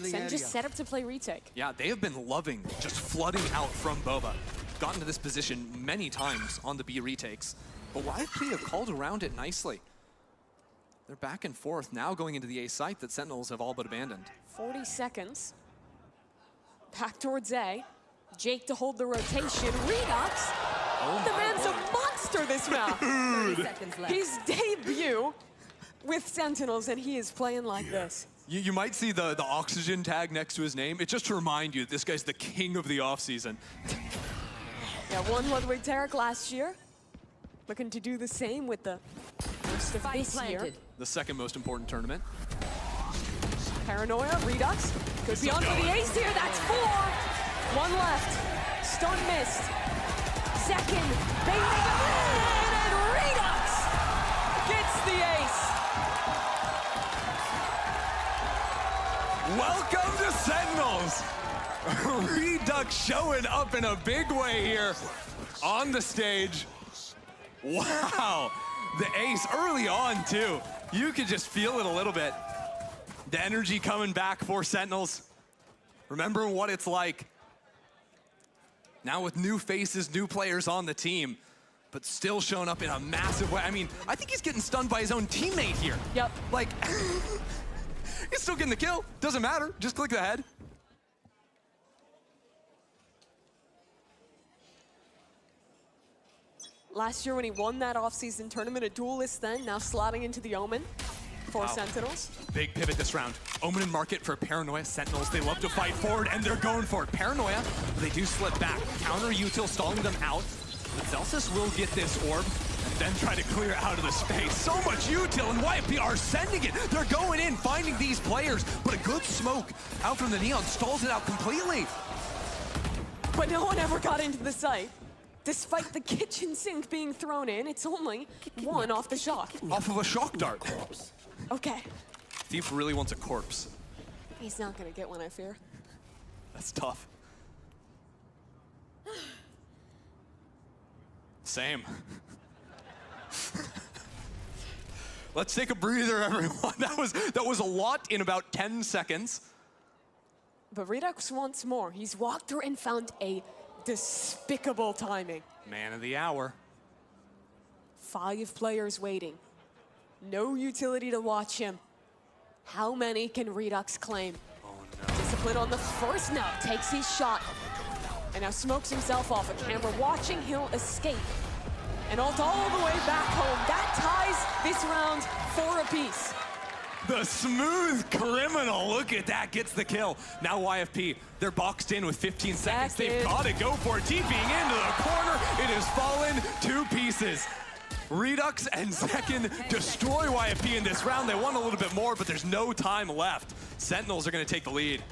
Sen just set up to play retake. Yeah, they have been loving just flooding out from Boba. Gotten to this position many times on the B retakes, but YFP have called around it nicely. They're back and forth now going into the A site that Sentinels have all but abandoned. 40 seconds. Back towards A. Jake to hold the rotation. Redux. The man's a monster this map. 30 seconds left. His debut with Sentinels, and he is playing like this. You might see the oxygen tag next to his name. It's just to remind you that this guy's the king of the offseason. Yeah, won Ludwig Tarek last year. Looking to do the same with the first of this year. The second most important tournament. Paranoia, Redux. Could be on for the ace here. That's 4. 1 left. Stun missed. Second. Baiting in, and Redux gets the ace. Welcome to Sentinels. Redux showing up in a big way here on the stage. Wow. The ace early on, too. You could just feel it a little bit. The energy coming back for Sentinels. Remember what it's like. Now with new faces, new players on the team, but still showing up in a massive way. I mean, I think he's getting stunned by his own teammate here. Yep. Like, he's still getting the kill. Doesn't matter. Just click the head. Last year when he won that off-season tournament, a duelist then, now slotting into the Omen for Sentinels. Big pivot this round. Omen and Market for Paranoia. Sentinels, they love to fight forward, and they're going for it. Paranoia, they do slip back. Counter util stalling them out. But Zelsys will get this orb, and then try to clear out of the space. So much util, and YFP are sending it. They're going in, finding these players, but a good smoke out from the Neon stalls it out completely. But no one ever got into the site. Despite the kitchen sink being thrown in, it's only 1 off the shock. Off of a shock dart. Okay. Thief really wants a corpse. He's not gonna get one, I fear. That's tough. Same. Let's take a breather, everyone. That was a lot in about 10 seconds. But Redux wants more. He's walked through and found a despicable timing. Man of the hour. 5 players waiting. No utility to watch him. How many can Redux claim? Oh no. Discipline on the first now, takes his shot. And now smokes himself off. A camera watching, he'll escape. And ult all the way back home. That ties this round 4 apiece. The smooth criminal, look at that, gets the kill. Now YFP, they're boxed in with 15 seconds. They've got to go for it, TPing into the corner. It has fallen 2 pieces. Redux and Zekin destroy YFP in this round. They want a little bit more, but there's no time left. Sentinels are going to take the lead.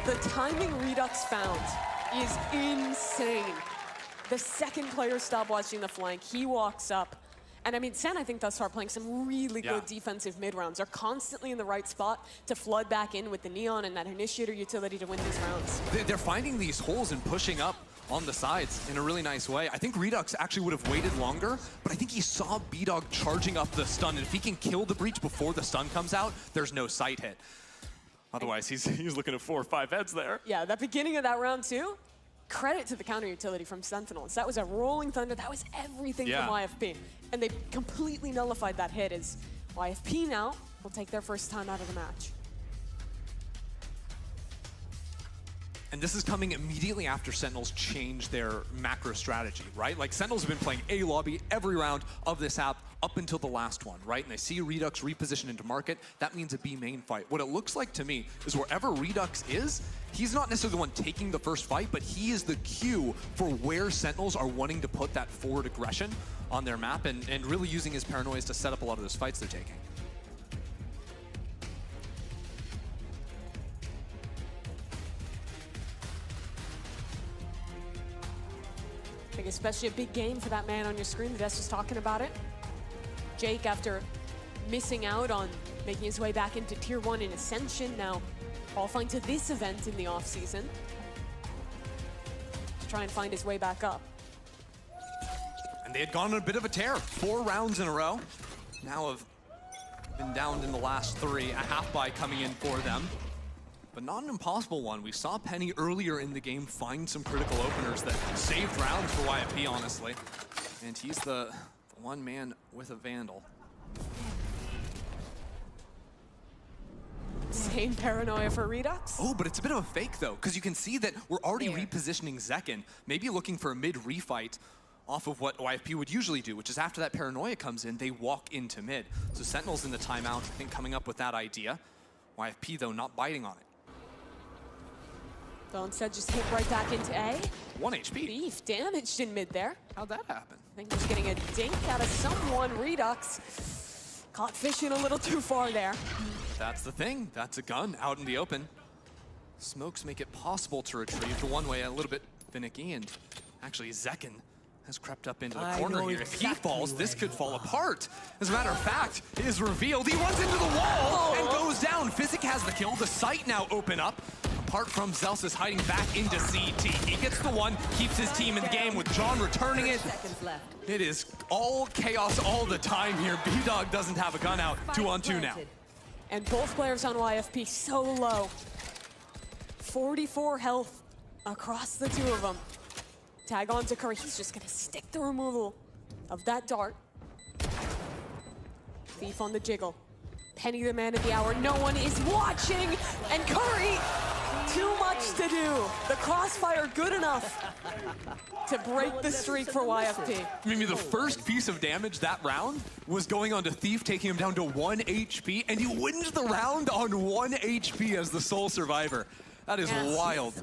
The timing Redux found is insane. The second player stopped watching the flank. He walks up. And I mean, Sen, I think thus far playing some really good defensive mid-rounds. They're constantly in the right spot to flood back in with the Neon and that initiator utility to win these rounds. They're finding these holes and pushing up on the sides in a really nice way. I think Redux actually would have waited longer, but I think he saw B-Dog charging up the stun, and if he can kill the breach before the stun comes out, there's no sight hit. Otherwise, he's looking at 4 or 5 heads there. Yeah, that beginning of that round too, credit to the counter utility from Sentinels. That was a rolling thunder. That was everything from YFP. And they completely nullified that hit as YFP now will take their first time out of the match. And this is coming immediately after Sentinels changed their macro strategy, right? Like, Sentinels have been playing A lobby every round of this app up until the last one, right? And they see Redux reposition into market. That means a B main fight. What it looks like to me is wherever Redux is, he's not necessarily the one taking the first fight, but he is the cue for where Sentinels are wanting to put that forward aggression on their map and really using his paranoia to set up a lot of those fights they're taking. I think especially a big game for that man on your screen. The desk was talking about it. Jake, after missing out on making his way back into Tier 1 in Ascension, now qualifying to this event in the offseason to try and find his way back up. And they had gone on a bit of a tear, 4 rounds in a row. Now have been downed in the last 3, a half buy coming in for them. But not an impossible one. We saw Penny earlier in the game find some critical openers that saved rounds for YFP, honestly. And he's the one man with a Vandal. Same paranoia for Redux. Oh, but it's a bit of a fake, though, because you can see that we're already repositioning Zekin, maybe looking for a mid-refight off of what YFP would usually do, which is after that paranoia comes in, they walk into mid. So Sentinel's in the timeout, I think, coming up with that idea. YFP, though, not biting on it. So instead, just hit right back into A. 1 HP. Beef damaged in mid there. How'd that happen? I think just getting a dink out of someone. Redux caught fishing a little too far there. That's the thing. That's a gun out in the open. Smokes make it possible to retrieve. The one way a little bit finicky, and actually Zekin has crept up into the corner here. If he falls, this could fall apart. As a matter of fact, it is revealed. He runs into the wall and goes down. Physic has the kill. The sight now open up. Apart from Zelsis hiding back into CT. He gets the one, keeps his team in the game with John returning it. It is all chaos all the time here. B-Dog doesn't have a gun out. 2-on-2 now. And both players on YFP so low. 44 health across the 2 of them. Tag on to Curry. He's just gonna stick the removal of that dart. Thief on the jiggle. Penny the man of the hour. No one is watching. And Curry, too much to do. The crossfire good enough to break the streak for YFP. Maybe the first piece of damage that round was going on to Thief, taking him down to 1 HP, and he wins the round on 1 HP as the sole survivor. That is wild.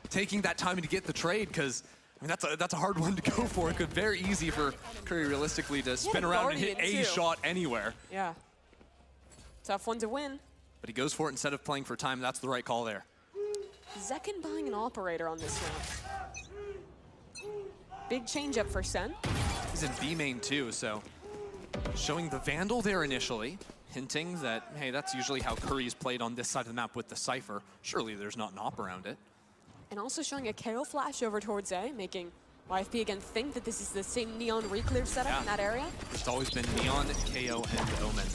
Taking that time to get the trade, because I mean, that's a hard one to go for. It could very easy for Curry realistically to spin around and hit a shot anywhere. Yeah. Tough one to win. But he goes for it instead of playing for time. That's the right call there. Zekin buying an operator on this round. Big change up for Sen. He's in B main too, so showing the Vandal there initially, hinting that, hey, that's usually how Curry's played on this side of the map with the Cypher. Surely there's not an op around it. And also showing a KO flash over towards A, making YFP again think that this is the same Neon reclear setup in that area. It's always been Neon, KO, and Omen.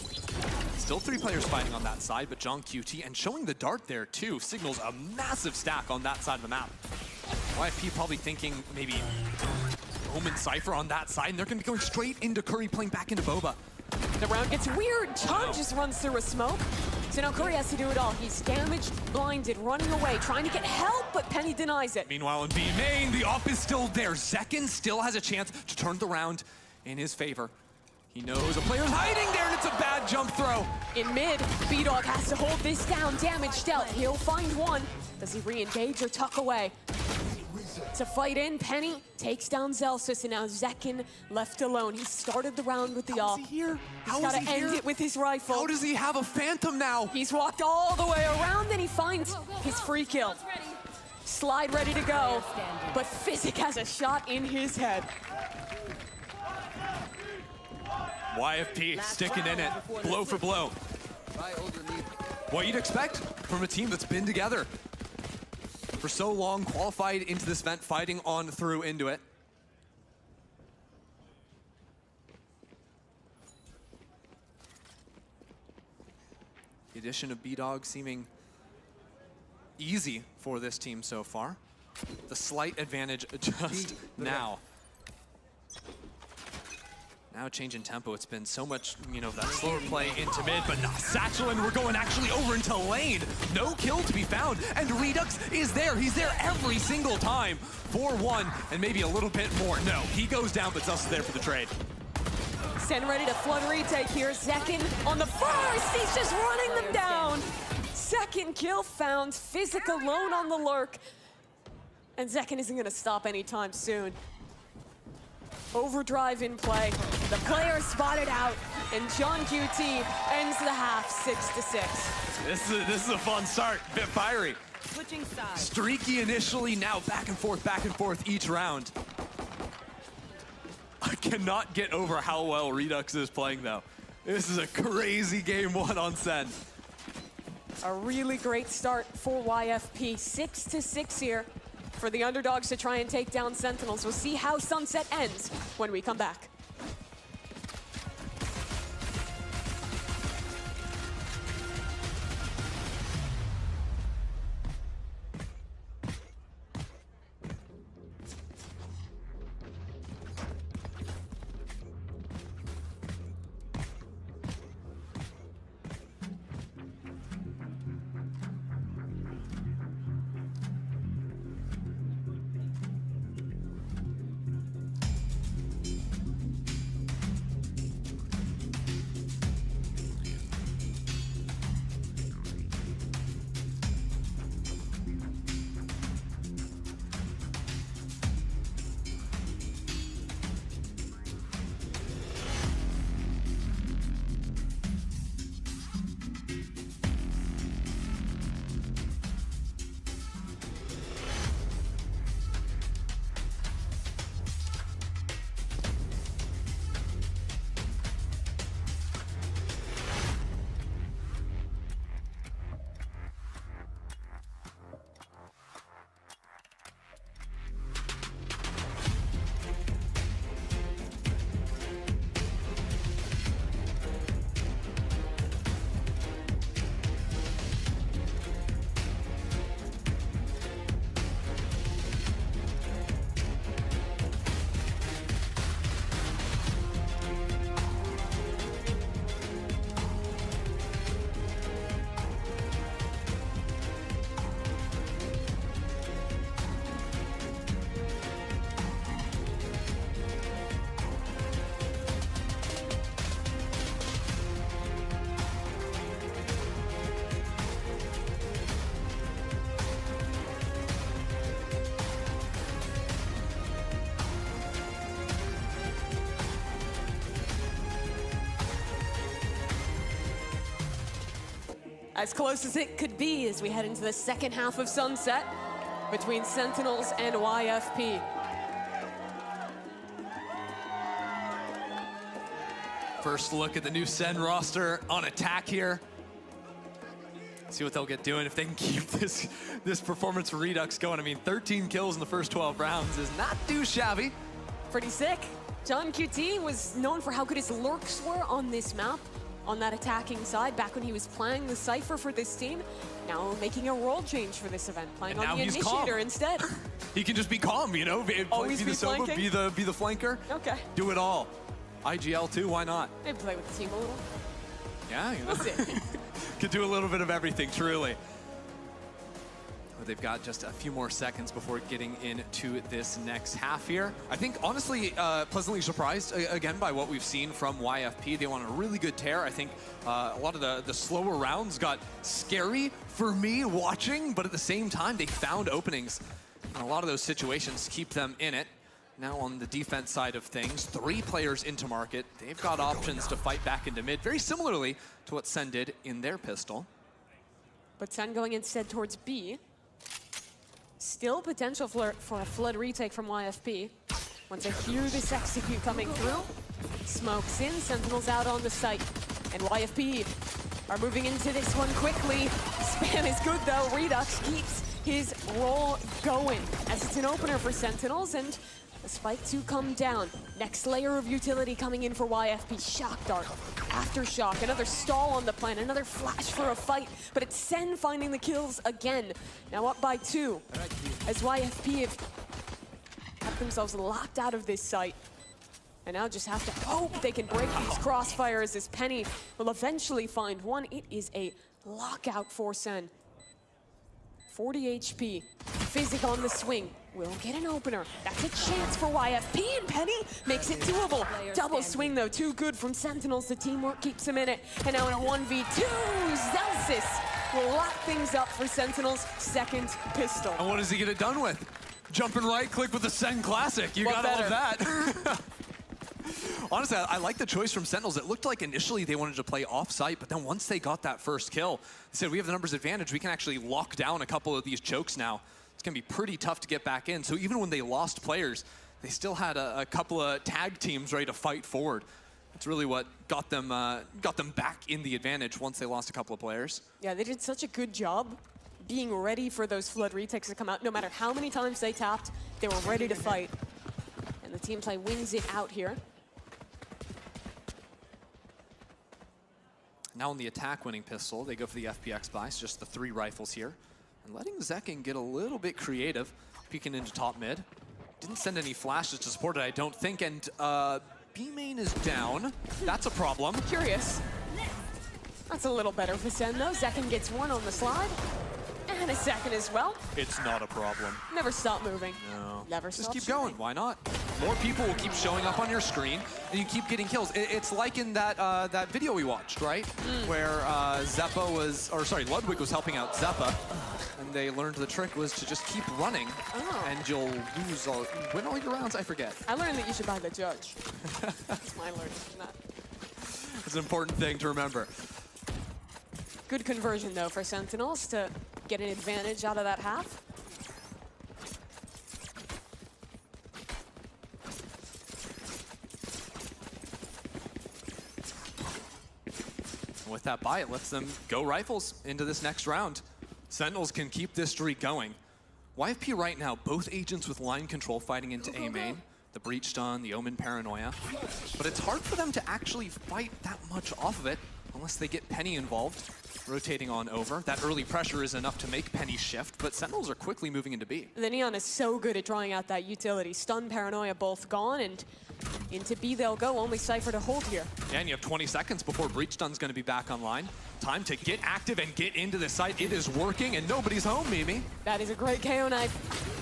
Still 3 players fighting on that side, but John QT, and showing the dart there too, signals a massive stack on that side of the map. YFP probably thinking maybe Omen Cypher on that side, and they're going to be going straight into Curry, playing back into Boba. The round gets weird. John just runs through a smoke. So now Curry has to do it all. He's damaged, blinded, running away, trying to get help, but Penny denies it. Meanwhile in B main, the op is still there. Zekin still has a chance to turn the round in his favor. He knows a player's hiding there, and it's a bad jump throw. In mid, B-Dog has to hold this down. Damage dealt. He'll find one. Does he re-engage or tuck away? To fight in, Penny takes down Zelsus, and now Zekin left alone. He started the round with the off. How is he here? He's got to end it with his rifle. How does he have a Phantom now? He's walked all the way around, and he finds his free kill. Slide ready to go, but Physic has a shot in his head. YFP sticking in it, blow for blow. What you'd expect from a team that's been together for so long, qualified into this event, fighting on through into it. The addition of B-Dog seeming easy for this team so far. The slight advantage just now. Now change in tempo. It's been so much, you know, that slower play into mid, but not Satchelin. We're going actually over into lane. No kill to be found, and Redux is there. He's there every single time. 4-1, and maybe a little bit more. No, he goes down, but Zelsus there for the trade. Sen ready to flood a retake here. Zekin on the first. He's just running them down. Second kill found. Physic alone on the lurk. And Zekin isn't going to stop anytime soon. Overdrive in play. The player spotted out, and John QT ends the half 6-6. This is a fun start. Bit fiery. Switching sides. Streaky initially, now back and forth each round. I cannot get over how well Redux is playing, though. This is a crazy game one on Sen. A really great start for YFP. 6-6 here for the underdogs to try and take down Sentinels. We'll see how Sunset ends when we come back. As close as it could be as we head into the second half of Sunset between Sentinels and YFP. First look at the new Sen roster on attack here. See what they'll get doing if they can keep this performance for Redux going. I mean, 13 kills in the first 12 rounds is not too shabby. Pretty sick. John QT was known for how good his lurks were on this map, on that attacking side, back when he was playing the Cypher for this team. Now making a role change for this event, playing on the Initiator instead. He can just be calm, you know? Always be the Sova, be the flanker. Okay. Do it all. IGL too, why not? Maybe play with the team a little. Yeah, you know. We'll see. Could do a little bit of everything, truly. They've got just a few more seconds before getting into this next half here. I think, honestly, pleasantly surprised again by what we've seen from YFP. They went on a really good tear. I think a lot of the slower rounds got scary for me watching, but at the same time, they found openings. And a lot of those situations keep them in it. Now on the defense side of things, 3 players into market. They've got options to fight back into mid, very similarly to what Sen did in their pistol. But Sen going instead towards B. Still potential for a flood retake from YFP. Once they hear this execute coming through, smokes in, Sentinels out on the site. And YFP are moving into this one quickly. Spam is good though. Redux keeps his roll going as it's an opener for Sentinels, and a spike to come down. Next layer of utility coming in for YFP. Shock dart, aftershock, another stall on the plan, another flash for a fight, but it's Sen finding the kills again. Now up by 2, as YFP have kept themselves locked out of this site. And now just have to hope they can break these crossfires as Penny will eventually find one. It is a lockout for Sen. 40 HP, Physic on the swing, will get an opener. That's a chance for YFP, and Penny makes it doable. Double swing though, too good from Sentinels. The teamwork keeps him in it. And now in a 1v2, Zelsis will lock things up for Sentinels' second pistol. And what does he get it done with? Jumping right click with the Sen Classic. You got all of that. Honestly, I like the choice from Sentinels. It looked like initially they wanted to play off-site, but then once they got that first kill, they said, we have the numbers advantage. We can actually lock down a couple of these chokes now. It's going to be pretty tough to get back in. So even when they lost players, they still had a couple of tag teams ready to fight forward. That's really what got them back in the advantage once they lost a couple of players. Yeah, they did such a good job being ready for those flood retakes to come out. No matter how many times they tapped, they were ready to fight. And the team play wins it out here. Now on the attack-winning pistol, they go for the FPX buy, so just the 3 rifles here. And letting Zekin get a little bit creative, peeking into top mid. Didn't send any flashes to support it, I don't think, and B main is down. That's a problem. Curious. That's a little better for Sen though. Zekin gets 1 on the slide. And a second as well. It's not a problem. Never stop moving. No. Never Just stop keep shooting. going, why not? More people will keep showing up on your screen, and you keep getting kills. It's like in that that video we watched, right? Where Zeppa was, or sorry, Ludwig was helping out Zeppa, and they learned the trick was to just keep running, and you'll win all your rounds, I forget. I learned that you should buy the judge. That's my learning from that. It's an important thing to remember. Good conversion though for Sentinels to get an advantage out of that half. And with that buy, it lets them go rifles into this next round. Sentinels can keep this streak going. YFP right now, both agents with line control fighting into A main. The Breach Stun, the Omen Paranoia. But it's hard for them to actually fight that much off of it unless they get Penny involved, rotating on over. That early pressure is enough to make Penny shift, but Sentinels are quickly moving into B. The Neon is so good at drawing out that utility. Stun, Paranoia both gone, and into B they'll go. Only Cypher to hold here. Yeah, and you have 20 seconds before Breach Stun's going to be back online. Time to get active and get into the site. It is working, and nobody's home, Mimi. That is a great KO knife.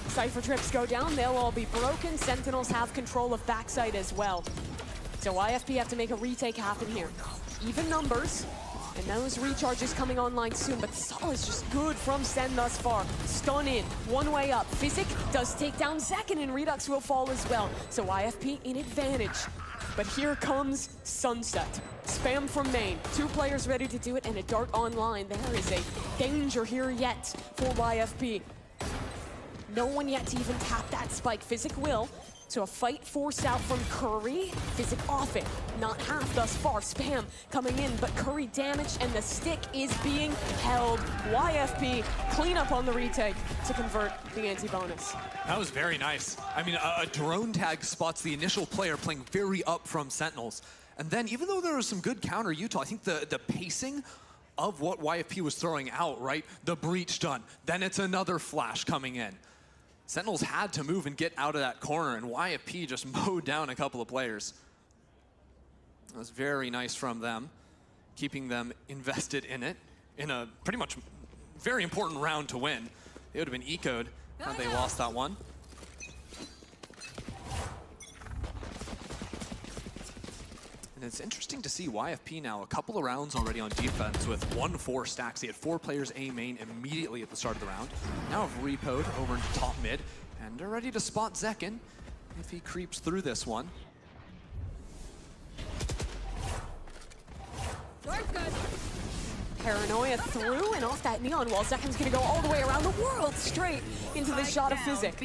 Cypher trips go down. They'll all be broken. Sentinels have control of backside as well. So YFP have to make a retake happen here. Even numbers. And those recharges coming online soon, but Sol is just good from Sen thus far. Stun in, 1 way up. Physic does take down Zekin, and Redux will fall as well. So YFP in advantage. But here comes Sunset. Spam from main. 2 players ready to do it, and a dart online. There is a danger here yet for YFP. No one yet to even tap that spike. Physic will. So a fight forced out from Curry. Physic off it. Not half thus far. Spam coming in, but Curry damaged, and the stick is being held. YFP clean up on the retake to convert the anti-bonus. That was very nice. I mean, a drone tag spots the initial player playing very up from Sentinels. And then even though there was some good counter Utah, I think the pacing of what YFP was throwing out, right? The breach done. Then it's another flash coming in. Sentinels had to move and get out of that corner, and YFP just mowed down a couple of players. That was very nice from them, keeping them invested in it in a pretty much very important round to win. They would have been ecoed had they lost that one. And it's interesting to see YFP now a couple of rounds already on defense with 1-4 stacks. He had 4 players A main immediately at the start of the round. Now have repoed over into top mid and are ready to spot Zekin if he creeps through this one. Paranoia through and off that neon wall. Zekin's gonna go all the way around the world straight into the shot of Physic.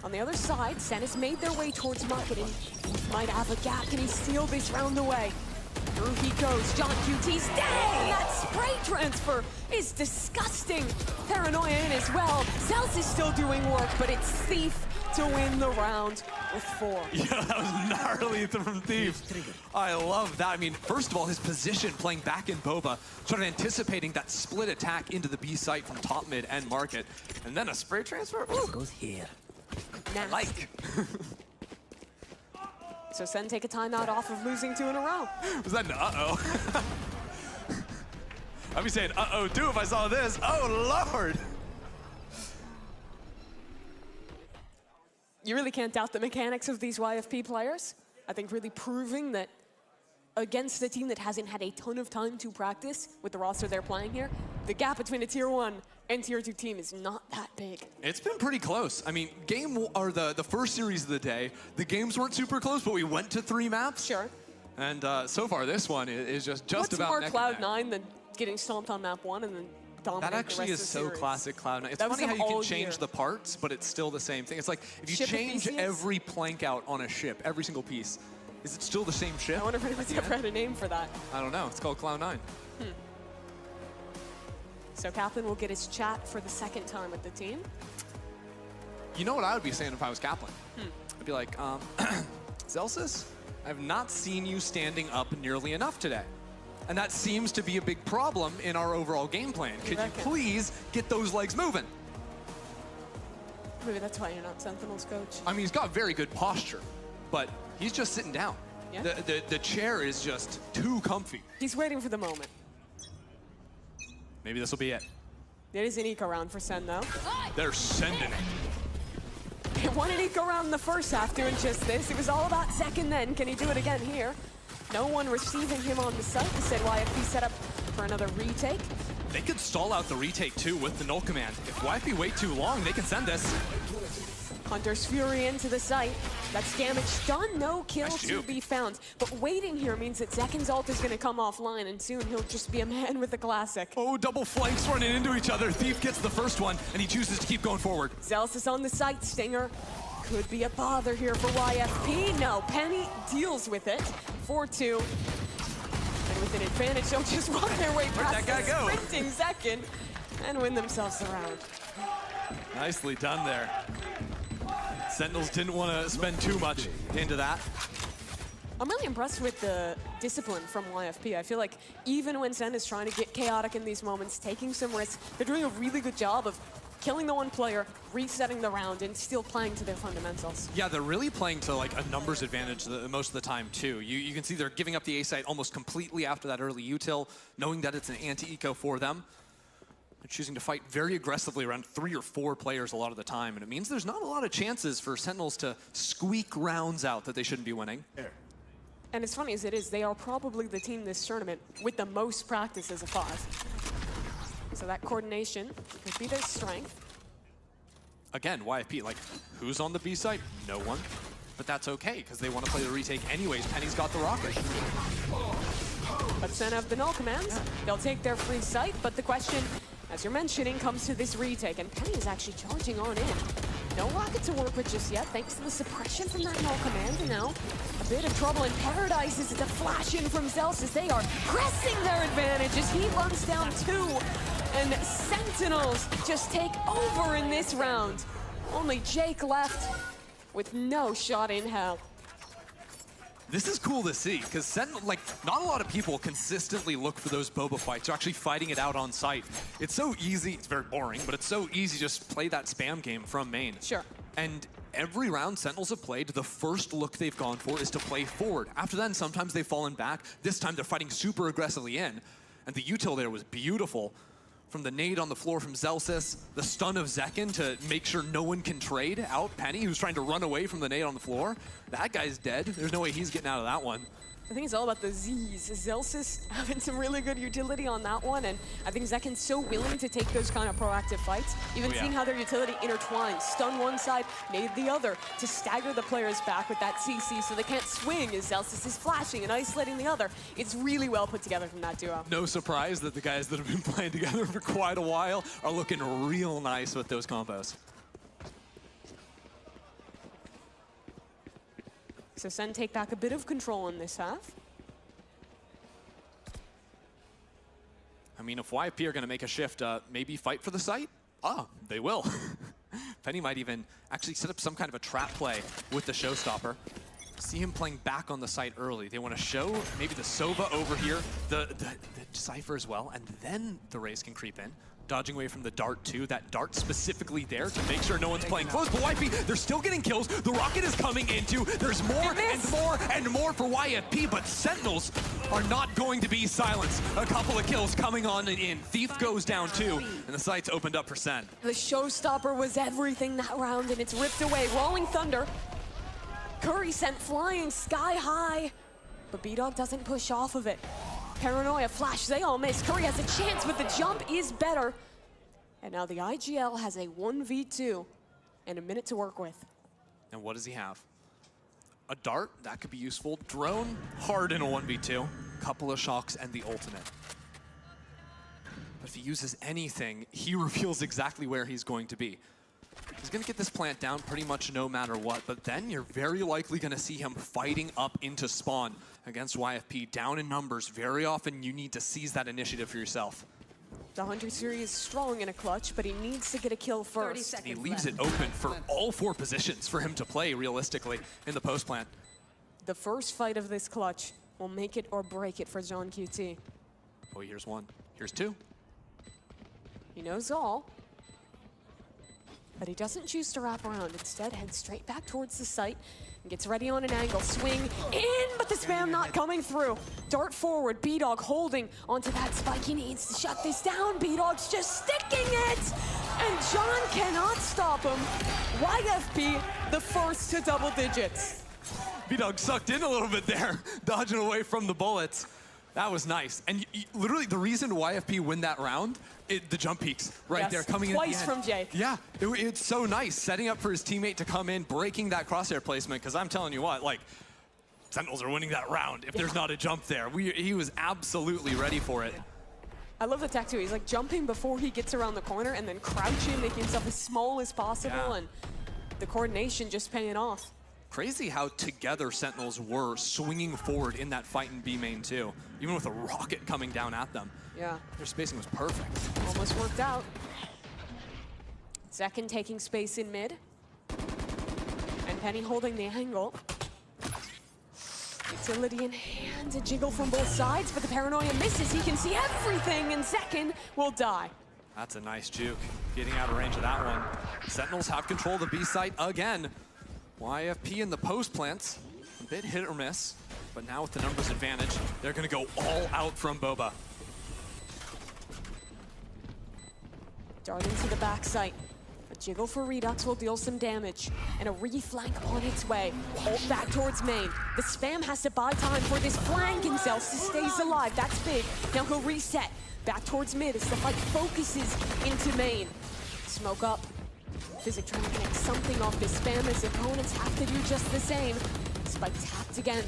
On the other side, Sen has made their way towards Market and might have a gap. Can he steal this round away? Through he goes. John QT's dang! That spray transfer is disgusting. Paranoia in as well. Zels is still doing work, but it's Thief to win the round with 4. Yeah, that was gnarly from Thief. I love that. I mean, first of all, his position playing back in Boba, sort of anticipating that split attack into the B site from top mid and Market. And then a spray transfer. Ooh. Goes here. Nasty. Like. So Sen take a timeout off of losing 2 in a row. Was that an uh-oh? I'd be saying uh-oh too if I saw this. Oh, Lord. You really can't doubt the mechanics of these YFP players. I think really proving that against a team that hasn't had a ton of time to practice with the roster they're playing here, the gap between a tier 1 and tier 2 team is not that big. It's been pretty close. I mean, the first series of the day, the games weren't super close, but we went to 3 maps. Sure. And so far, this one is just What's about more neck and neck. Cloud9 than getting stomped on map 1 and then dominate That actually the is rest of the so series? classic Cloud9. It's That was funny how them you can all change year. the parts, but it's still the same thing. It's like if you Ship change enthusiasts? every plank out on a ship, every single piece, is it still the same ship? I wonder if anyone's ever had a name for that. I don't know. It's called Cloud9. So Kaplan will get his chat for the 2nd time with the team. You know what I would be saying if I was Kaplan? I'd be like, Zelsis, I've not seen you standing up nearly enough today. And that seems to be a big problem in our overall game plan. Could you please get those legs moving? Maybe that's why you're not Sentinels coach. I mean, he's got very good posture, but he's just sitting down. Yeah. The chair is just too comfy. He's waiting for the moment. Maybe this will be it. It is an eco round for Sen though. They're sending it. It won an eco round in the first half doing just this. It was all about second then. Can he do it again here? No one receiving him on the site. Instead, YFP set up for another retake. They could stall out the retake too with the null command. If YFP wait too long, they can send this. Hunter's Fury into the site. That's damage done, no kill Nice to juke. be found. But waiting here means that Zekin's ult is gonna come offline and soon he'll just be a man with a classic. Oh, double flanks running into each other. Thief gets the first one, and he chooses to keep going forward. Zealous is on the site. Stinger could be a bother here for YFP. No, Penny deals with it. 4-2. And with an advantage, they'll just run their way Where'd past that guy the go? sprinting Zekin and win themselves the round. Nicely done there. Sentinels didn't want to spend too much into that. I'm really impressed with the discipline from YFP. I feel like even when Sen is trying to get chaotic in these moments, taking some risks, they're doing a really good job of killing the one player, resetting the round, and still playing to their fundamentals. Yeah, they're really playing to like a numbers advantage most of the time too. You can see they're giving up the A site almost completely after that early util, knowing that it's an anti-eco for them. They're choosing to fight very aggressively around 3 or 4 players a lot of the time, and it means there's not a lot of chances for Sentinels to squeak rounds out that they shouldn't be winning. And as funny as it is, they are probably the team this tournament with the most practice as a 5. So that coordination could be their strength. Again, YFP, like, who's on the B site? No one. But that's okay, because they want to play the retake anyways. Penny's got the rocket. But Sen have the null commands. They'll take their free site, but the question, as you're mentioning, comes to this retake, and Penny is actually charging on in. No rocket to work with just yet, thanks to the suppression from that null command, and now a bit of trouble in Paradise as it's a flash in from Zeus as they are pressing their advantage as he runs down 2, and Sentinels just take over in this round. Only Jake left with no shot in hell. This is cool to see, because like, not a lot of people consistently look for those Boba fights or actually fighting it out on site. It's so easy, it's very boring, but it's so easy to just play that spam game from main. Sure. And every round Sentinels have played, the first look they've gone for is to play forward. After then, sometimes they've fallen back. This time they're fighting super aggressively in. And the util there was beautiful. from the nade on the floor from Zelsis, the stun of Zekin to make sure no one can trade out Penny, who's trying to run away from the nade on the floor. That guy's dead. There's no way he's getting out of that one. I think it's all about the Z's. Zelsis having some really good utility on that one, and I think Zekin's so willing to take those kind of proactive fights, even seeing how their utility intertwines. Stun one side, nade the other, to stagger the players back with that CC so they can't swing as Zelsis is flashing and isolating the other. It's really well put together from that duo. No surprise that the guys that have been playing together for quite a while are looking real nice with those combos. So Sen take back a bit of control in this half. I mean, if YFP are going to make a shift, maybe fight for the site? They will. Penny might even actually set up some kind of a trap play with the showstopper. See him playing back on the site early. They want to show maybe the Sova over here, the Cypher as well, and then the Raze can creep in. Dodging away from the dart too. That dart specifically there to make sure no one's playing close. But YFP, they're still getting kills. The rocket is coming into. There's more and more and more for YFP, but Sentinels are not going to be silenced. A couple of kills coming on in. Thief goes down too, and the site's opened up for Sen. The showstopper was everything that round, and it's ripped away. Rolling Thunder. Curry sent flying sky high, but B-Dog doesn't push off of it. Paranoia, flash, they all miss. Curry has a chance, but the jump is better. And now the IGL has a 1v2 and a minute to work with. And what does he have? A dart, that could be useful. Drone, hard in a 1v2. Couple of shocks and the ultimate. But if he uses anything, he reveals exactly where he's going to be. He's going to get this plant down pretty much no matter what, but then you're very likely going to see him fighting up into spawn against YFP. Down in numbers, very often you need to seize that initiative for yourself. The Hunter series is strong in a clutch, but he needs to get a kill first. He leaves it open for all 4 positions for him to play realistically in the post plant. The first fight of this clutch will make it or break it for John QT. Oh, here's 1. Here's 2. He knows all. But he doesn't choose to wrap around. Instead, heads straight back towards the site and gets ready on an angle. Swing in, but the spam not coming through. Dart forward, B-Dog holding onto that spike. He needs to shut this down. B-Dog's just sticking it! And John cannot stop him. YFP, the first to double digits. B-Dog sucked in a little bit there, dodging away from the bullets. That was nice. And literally the reason YFP win that round, the jump peaks right there coming in at the end. Twice from Jake. Yeah, it's so nice. Setting up for his teammate to come in, breaking that crosshair placement, because I'm telling you what, like, Sentinels are winning that round if there's not a jump there. He was absolutely ready for it. I love the tech too. He's like jumping before he gets around the corner and then crouching, making himself as small as possible, and the coordination just paying off. Crazy how together Sentinels were swinging forward in that fight in B main too, even with a rocket coming down at them. Yeah. Their spacing was perfect. Almost worked out. Zekin taking space in mid. And Penny holding the angle. Utility in hand, a jiggle from both sides, but the Paranoia misses. He can see everything, and Zekin will die. That's a nice juke, getting out of range of that one. Sentinels have control of the B site again. YFP in the post plants, a bit hit or miss, but now with the numbers advantage, they're gonna go all out from Boba. Dart into the back site. A jiggle for Redux will deal some damage, and a reflank on its way. Ult back towards main. The spam has to buy time for this flank, and Zelsis stays alive. That's big. Now he'll reset. Back towards mid as the fight focuses into main. Smoke up. Physic trying to connect something off this spam as opponents have to do just the same. Spike tapped again.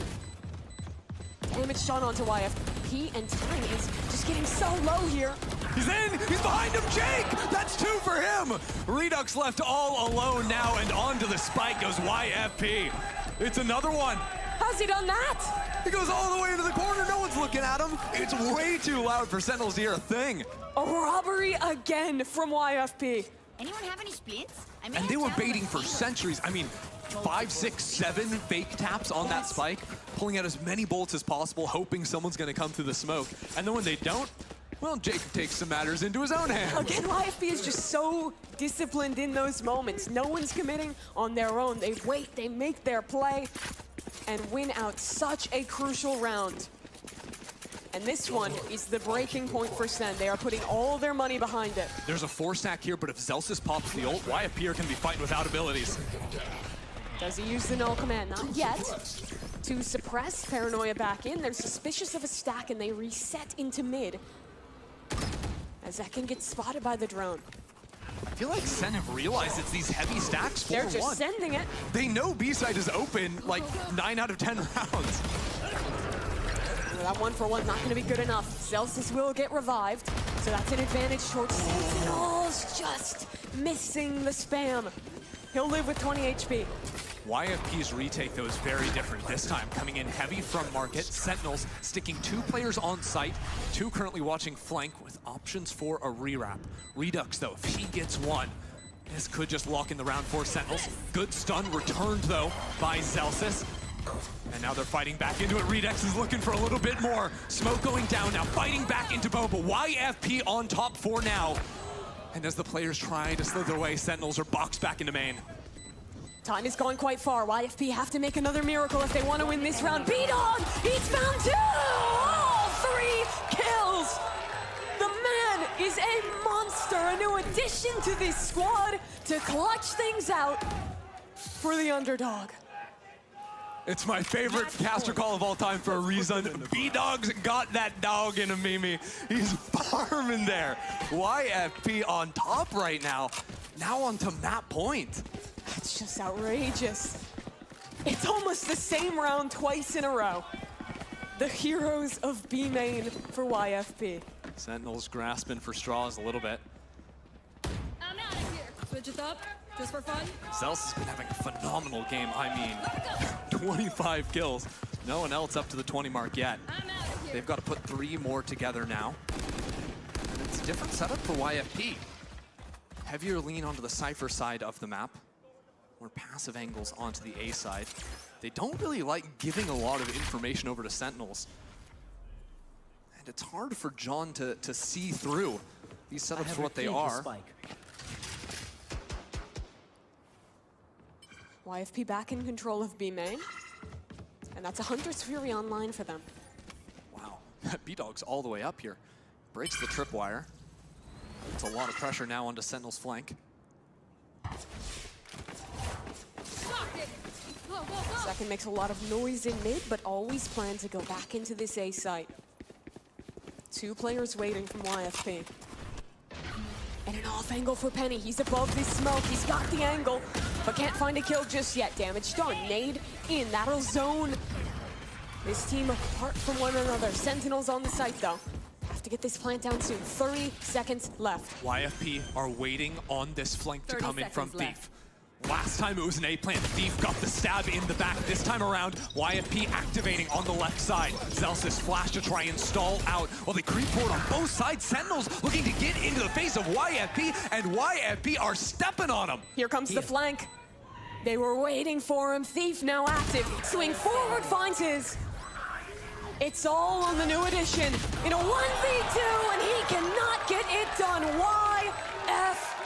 Damage shot onto YFP, and time is just getting so low here. He's in! He's behind him, Jake! That's 2 for him! Redux left all alone now, and onto the spike goes YFP. It's another one. How's he done that? He goes all the way into the corner, no one's looking at him. It's way too loud for Sentinels to hear a thing. A robbery again from YFP. Anyone have any splints? And they were baiting for centuries. I mean, 5, 6, 7 fake taps on that spike, pulling out as many bullets as possible, hoping someone's gonna come through the smoke. And then when they don't, well, Jacob takes some matters into his own hands. Again, YFP is just so disciplined in those moments. No one's committing on their own. They wait, they make their play, and win out such a crucial round. And this one is the breaking point for Sen. They are putting all their money behind it. There's a 4-stack here, but if Zelsis pops the ult, YFP are going to be fighting without abilities. Does he use the null command? Not yet. To suppress Paranoia back in, they're suspicious of a stack and they reset into mid. As Zekin gets spotted by the drone. I feel like Sen have realized it's these heavy stacks. They're just sending it. They know B-side is open like 9 out of 10 rounds. That 1-for-1 not going to be good enough. Zelsis will get revived, so that's an advantage towards Sentinels. Just missing the spam. He'll live with 20 HP. YFP's retake, though, is very different this time. Coming in heavy from market, Sentinels sticking 2 players on site, 2 currently watching flank with options for a rewrap. Redux, though, if he gets one, this could just lock in the round for Sentinels. Good stun returned, though, by Zelsis. And now they're fighting back into it. Redux is looking for a little bit more. Smoke going down now, fighting back into Boba. YFP on top for now. And as the players try to slither away, Sentinels are boxed back into main. Time is going quite far. YFP have to make another miracle if they want to win this round. B-Dog, he's found 2! All 3 kills! The man is a monster, a new addition to this squad to clutch things out for the underdog. It's my favorite caster call of all time for a reason. B-Dog's got that dog in him, Mimi. He's farming there. YFP on top right now. Now on to map point. That's just outrageous. It's almost the same round twice in a row. The heroes of B main for YFP. Sentinels grasping for straws a little bit. I'm out of here. Switch it up, just for fun. Zels has been having a phenomenal game. I mean, 25 kills. No one else up to the 20 mark yet. I'm out of here. They've got to put 3 more together now. And it's a different setup for YFP. Heavier lean onto the Cypher side of the map. More passive angles onto the A side. They don't really like giving a lot of information over to Sentinels. And it's hard for John to see through these setups for what they are. YFP back in control of B main. And that's a Hunter's Fury online for them. Wow, B-Dog's all the way up here. Breaks the tripwire. It's a lot of pressure now onto Sentinel's flank. Second makes a lot of noise in mid, but always plans to go back into this A site. 2 players waiting from YFP. And an off angle for Penny. He's above this smoke. He's got the angle, but can't find a kill just yet. Damage done. Nade in. That'll zone this team apart from one another. Sentinels on the site, though. Have to get this plant down soon. 30 seconds left. YFP are waiting on this flank to come in from Thief. Last time it was an A plant, Thief got the stab in the back. This time around, YFP activating on the left side. Zelsis flash to try and stall out while they creep forward on both sides. Sentinels looking to get into the face of YFP, and YFP are stepping on him. Here comes the flank. They were waiting for him. Thief now active. Swing forward, finds his. It's all on the new edition in a 1v2, and he cannot get it done.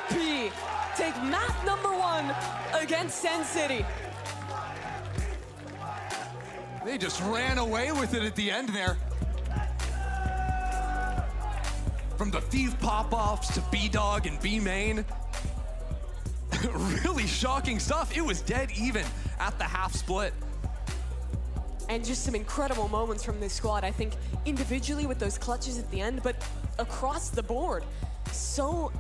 YFP take map number 1 against Sen City. They just ran away with it at the end there. From the Thief pop-offs to B-Dog and B-Main. Really shocking stuff. It was dead even at the half split. And just some incredible moments from this squad, I think, individually with those clutches at the end, but across the board. So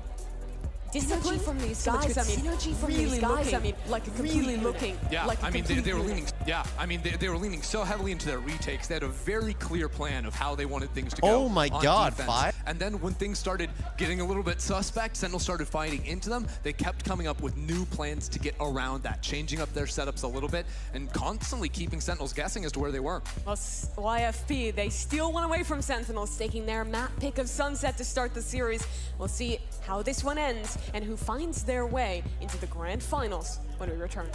discipline from these guys. I mean, synergy from these guys. I mean, like really looking. Yeah, like I mean, they were leaning. Yeah, I mean, they were leaning so heavily into their retakes. They had a very clear plan of how they wanted things to go. Oh my God, defense. 5. And then when things started getting a little bit suspect, Sentinel started fighting into them. They kept coming up with new plans to get around that, changing up their setups a little bit, and constantly keeping Sentinels guessing as to where they were. Well, YFP, they steal one away from Sentinels, taking their map pick of Sunset to start the series. We'll see how this one ends and who finds their way into the grand finals when we return.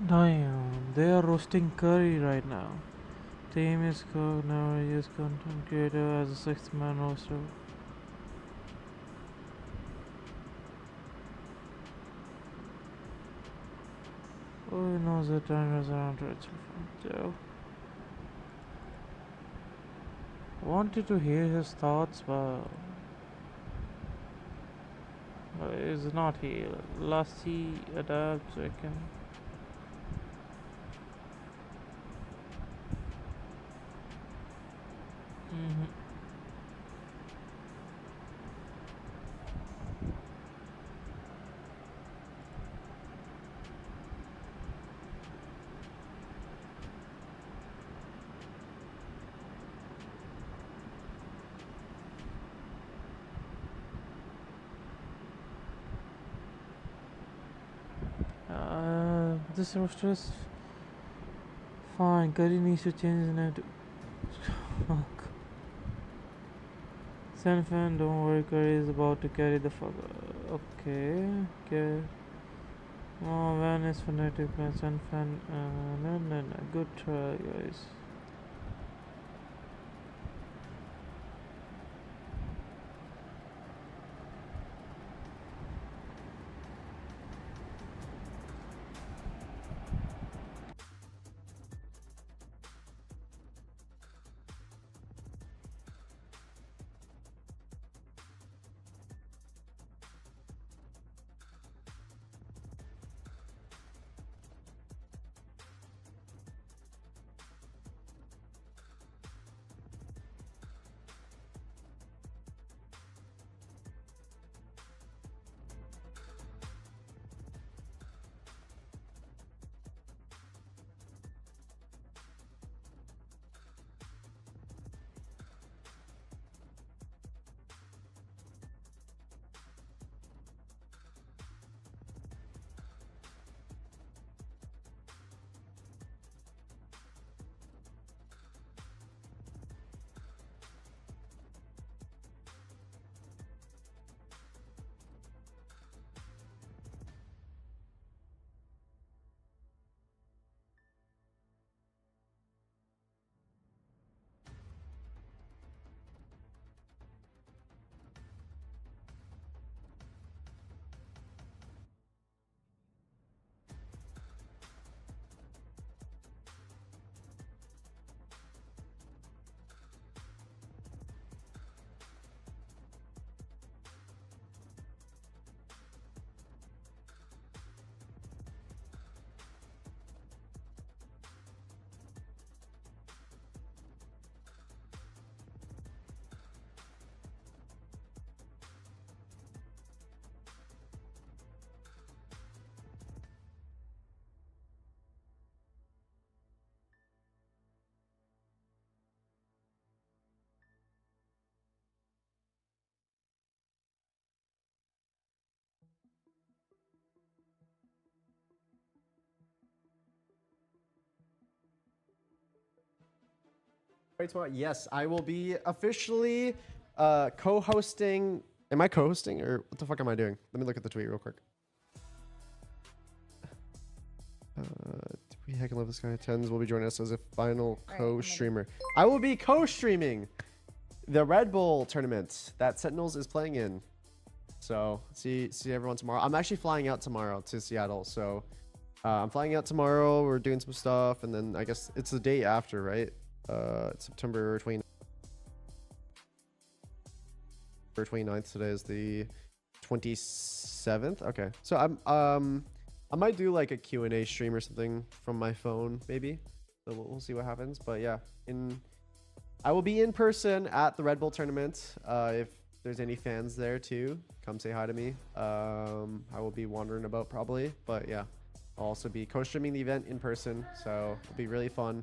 Damn, they are roasting curry right now. Team is cooked, never use content creator as a sixth man roaster. Who knows the timers around Rachel from Joe? Wanted to hear his thoughts, but he's not here. Lassie adapts, I can. This roster is fine. Curry needs to change his name to fuck. Senfan, don't worry, Curry is about to carry the fuck. Okay. Oh, Van is fanatic, man. Senfan. No. Good try, guys. Tomorrow. Yes, I will be officially co-hosting. Am I co-hosting or what the fuck am I doing? Let me look at the tweet real quick. We heckin' love this guy. Tens will be joining us as a final co-streamer. I will be co-streaming the Red Bull tournament that Sentinels is playing in. So see everyone tomorrow. I'm actually flying out tomorrow to Seattle. So I'm flying out tomorrow. We're doing some stuff, and then I guess it's the day after, right? It's September 29th. Today is the 27th. Okay, so I might do like a Q&A stream or something from my phone, maybe. So we'll see what happens. But yeah, I will be in person at the Red Bull tournament. If there's any fans there too, come say hi to me. I will be wandering about probably, but yeah, I'll also be co-streaming the event in person, so it'll be really fun.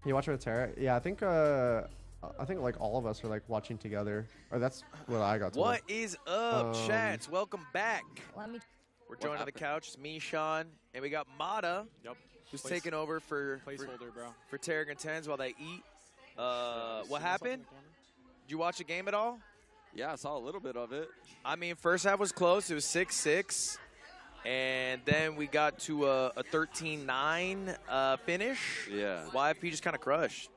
You watching with Tara? Yeah, I think like all of us are like watching together. Or that's what I got to What is up, chats? Welcome back. We're joined on the couch. It's me, Sean, and we got Mata, who's taking over for Tarek and Tens while they eat. What happened? Did you watch the game at all? Yeah, I saw a little bit of it. I mean, first half was close. It was 6-6. And then we got to a 13-9 finish. Yeah. YFP just kind of crushed.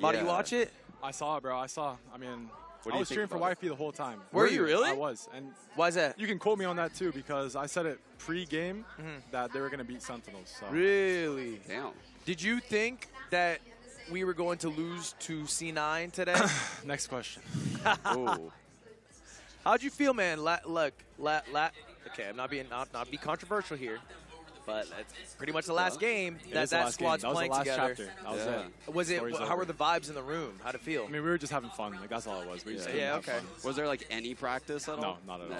Did you watch it? I saw it, bro. I saw. I mean, What do I you was think cheering for about YFP the whole time. Were you really? I was. And why is that? You can quote me on that too, because I said it pre-game that they were going to beat Sentinels. So. Really? Damn. Did you think that we were going to lose to C9 today? Next question. Ooh. How'd you feel, man? Okay, I'm not be controversial here, but it's pretty much the last game that squad's playing together. That was the last chapter. Was it? How were the vibes in the room? How'd it feel? I mean, we were just having fun. Like, that's all it was. We just okay. Fun. Was there like any practice at all? No, not at all.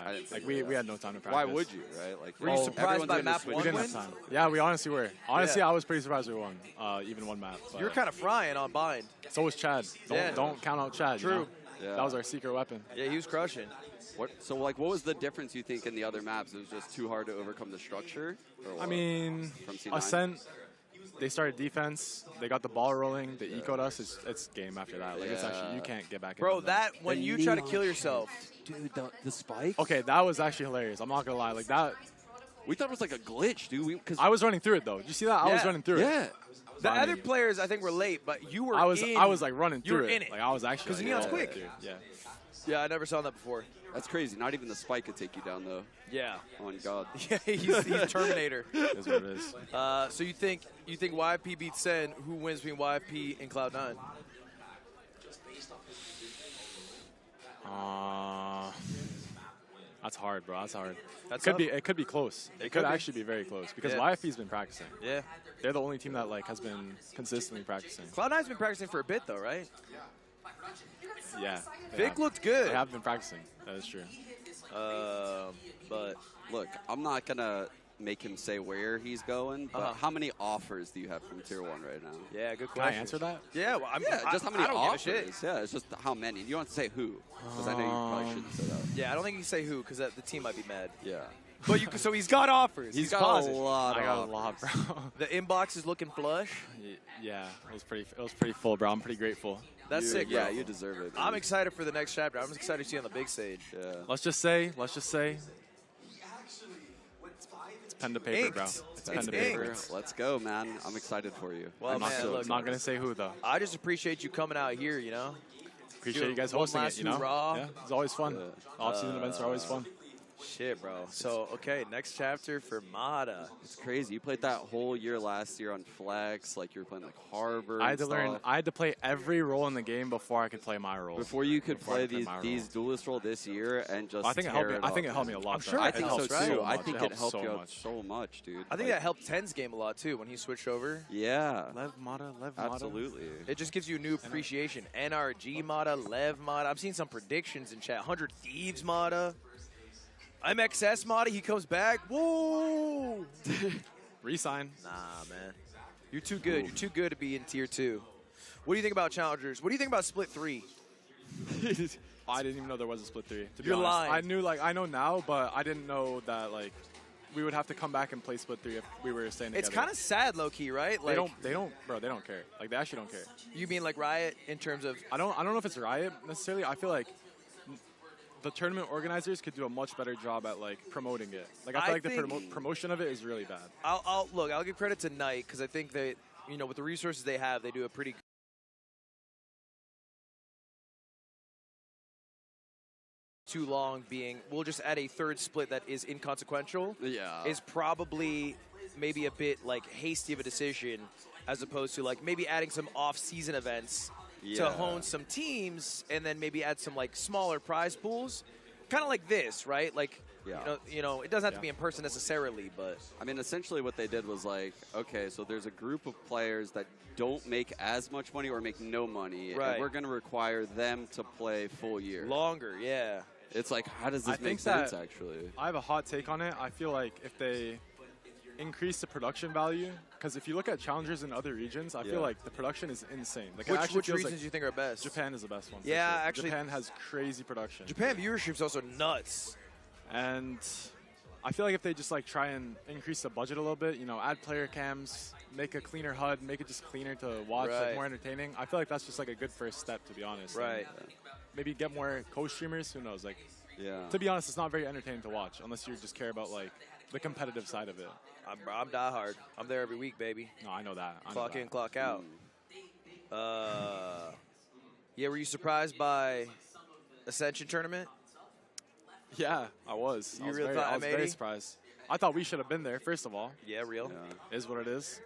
I didn't think we had no time to practice. Why would you, right? Like, were you surprised by map We 1 didn't win? have time. Yeah, we honestly were. Honestly, I was pretty surprised we won, even one map. You were kind of frying on bind. So was Chad. Don't count out Chad. True. You know? Yeah. That was our secret weapon. Yeah, he was crushing. So, like, what was the difference you think in the other maps? It was just too hard to overcome the structure? Or what? I mean, From C9? Ascent, they started defense. They got the ball rolling. They ecoed us. It's game after that. Like, it's actually, you can't get back in. Bro, when you try to kill yourself. Dude, the spike? Okay, that was actually hilarious. I'm not going to lie. Like, that. We thought it was like a glitch, dude. I was running through it, though. Did you see that? I was running through it. Yeah. The other players, I think, were late, but you were I was like running through You were in it. Like, I was actually. Because Neon's quick. Dude. Yeah. Yeah, I never saw that before. That's crazy. Not even the spike could take you down, though. Yeah. Oh, God. Yeah, he's Terminator. That's what it is. So you think YFP beats Sen? Who wins between YFP and Cloud9? That's hard, bro. That's hard. It could be close. It could actually be very close because YFP's been practicing. Yeah. They're the only team that has been consistently practicing. Cloud9's been practicing for a bit though, right? Yeah. Vic looked good. They have been practicing. That is true. But look, I'm not gonna make him say where he's going, but how many offers do you have from Tier 1 right now? Yeah, good question. Can I answer that? Yeah, well, just how many I don't offers? give a shit. Yeah, it's just how many. You don't have to say who, because I know you probably shouldn't say that. Yeah, I don't think you can say who, because the team might be mad. Yeah. But so he's got offers. He's got positive. a lot. I got a lot, bro. The inbox is looking flush. Yeah, it was pretty full, bro. I'm pretty grateful. That's sick, bro. Yeah, you deserve it. Dude. I'm excited for the next chapter. I'm excited to see you on the big stage. Yeah. Let's just say, it's pen to paper, bro. It's pen to paper. Let's go, man. I'm excited for you. Well, I'm not gonna say who though. I just appreciate you coming out here. You know. Appreciate you guys hosting it. You know. Yeah, it's always fun. Off-season events are always fun. Shit, bro. So, okay, next chapter for Mata. It's crazy. You played that whole year last year on Flex, like you were playing like Harbor. I had to play every role in the game before I could play my role. Before you could play these duelist role this year and just. I think it helped me. I think it helped me a lot. I'm sure I think so too. So I think it helped so you out much. so much, dude. I think that helped Ten's game a lot too when he switched over. Yeah. Lev Mata. Absolutely. It just gives you a new appreciation. NRG Mata, Lev Mata. I'm seeing some predictions in chat. 100 Thieves Mata. MXS Mata, he comes back. Whoa! Resign. Nah, man. You're too good. You're too good to be in Tier 2. What do you think about Challengers? What do you think about Split 3? I didn't even know there was a Split 3. To be You're honest. lying. I know now, but I didn't know that we would have to come back and play Split 3 if we were staying together. It's kind of sad, low-key, right? They don't care. Like, they actually don't care. You mean like Riot in terms of... I don't know if it's Riot necessarily. I feel like the tournament organizers could do a much better job at promoting it. Like I feel like the promotion of it is really bad. I'll give credit to Knight because I think that with the resources they have, they do a pretty too long being. We'll just add a third split that is inconsequential. Yeah, is probably maybe a bit hasty of a decision as opposed to maybe adding some off-season events. To hone some teams and then maybe add some smaller prize pools, kind of like this, right? It doesn't have to be in person necessarily, but I mean, essentially what they did was okay, so there's a group of players that don't make as much money or make no money, right. And we're going to require them to play full year, longer. Yeah, it's how does this make sense? Actually, I have a hot take on it. I feel like if they increase the production value, because if you look at challengers in other regions, I feel like the production is insane. Which regions do you think are best? Japan is the best one. Yeah, sure. actually, Japan has crazy production. Japan viewership's also nuts. And I feel like if they just try and increase the budget a little bit, add player cams, make a cleaner HUD, make it just cleaner to watch, more entertaining. I feel like that's just a good first step, to be honest. Right. And, maybe get more co-streamers. Who knows? yeah. To be honest, it's not very entertaining to watch unless you just care about the competitive side of it. I'm diehard. I'm there every week, baby. No, I know that. Clock in, clock out. Yeah, were you surprised by Ascension tournament? Yeah, I was. You really thought I was very surprised. I thought we should have been there, first of all. Yeah, real. Is what it is.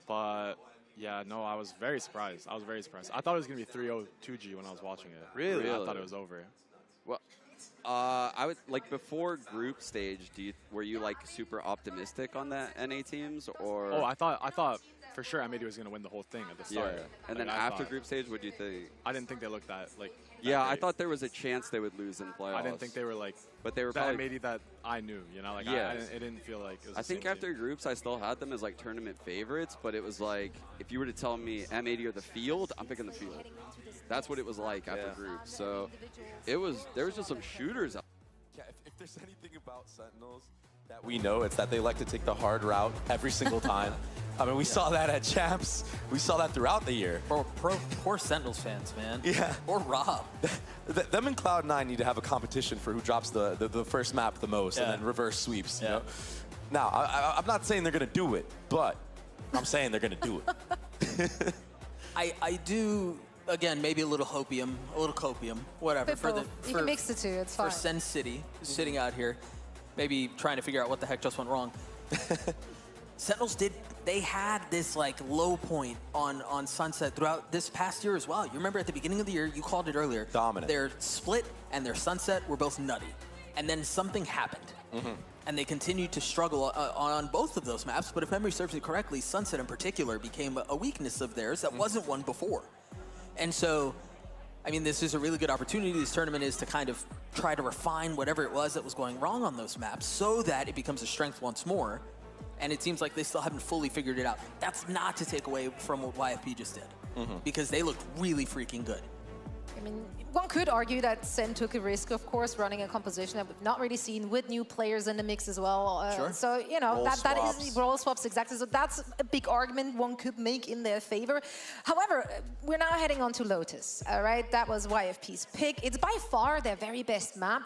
But yeah, no, I was very surprised. I was very surprised. I thought it was going to be 3-0 2G when I was watching it. Really? I thought it was over. Well, I would like before group stage. Were you like super optimistic on that NA teams or? Oh, I thought for sure MED was going to win the whole thing at the start. Yeah. And then after group stage, what do you think? I didn't think they looked that like. Yeah, great. I thought there was a chance they would lose in playoffs. I didn't think they were like. But they were that probably MED that I knew. You know, like yeah. it didn't feel like. It was I the think same after team. groups, I still had them as like tournament favorites, but it was like if you were to tell me MED or the field, I'm picking the field. That's what it was like after groups. So there was just some shooters out. Yeah, if there's anything about Sentinels that we know, it's that they like to take the hard route every single time. I mean, we saw that at Champs. We saw that throughout the year. Poor Sentinels fans, man. Yeah. Or Rob. Them and Cloud9 need to have a competition for who drops the first map the most and then reverse sweeps. You know? Now, I'm not saying they're going to do it, but I'm saying they're going to do it. I do, again, maybe a little hopium, a little copium, whatever. You can mix the two, it's fine. For Sen City, sitting out here, maybe trying to figure out what the heck just went wrong. Sentinels they had this like low point on Sunset throughout this past year as well. You remember at the beginning of the year, you called it earlier. Dominant. Their split and their Sunset were both nutty. And then something happened. And they continued to struggle on both of those maps. But if memory serves me correctly, Sunset in particular became a weakness of theirs that wasn't one before. And so, I mean, this is a really good opportunity. This tournament is to kind of try to refine whatever it was that was going wrong on those maps so that it becomes a strength once more. And it seems like they still haven't fully figured it out. That's not to take away from what YFP just did, because they looked really freaking good. I mean, one could argue that Sen took a risk, of course, running a composition that we've not really seen with new players in the mix as well. So, you know, that is role swaps, exactly. So that's a big argument one could make in their favor. However, we're now heading on to Lotus, all right? That was YFP's pick. It's by far their very best map,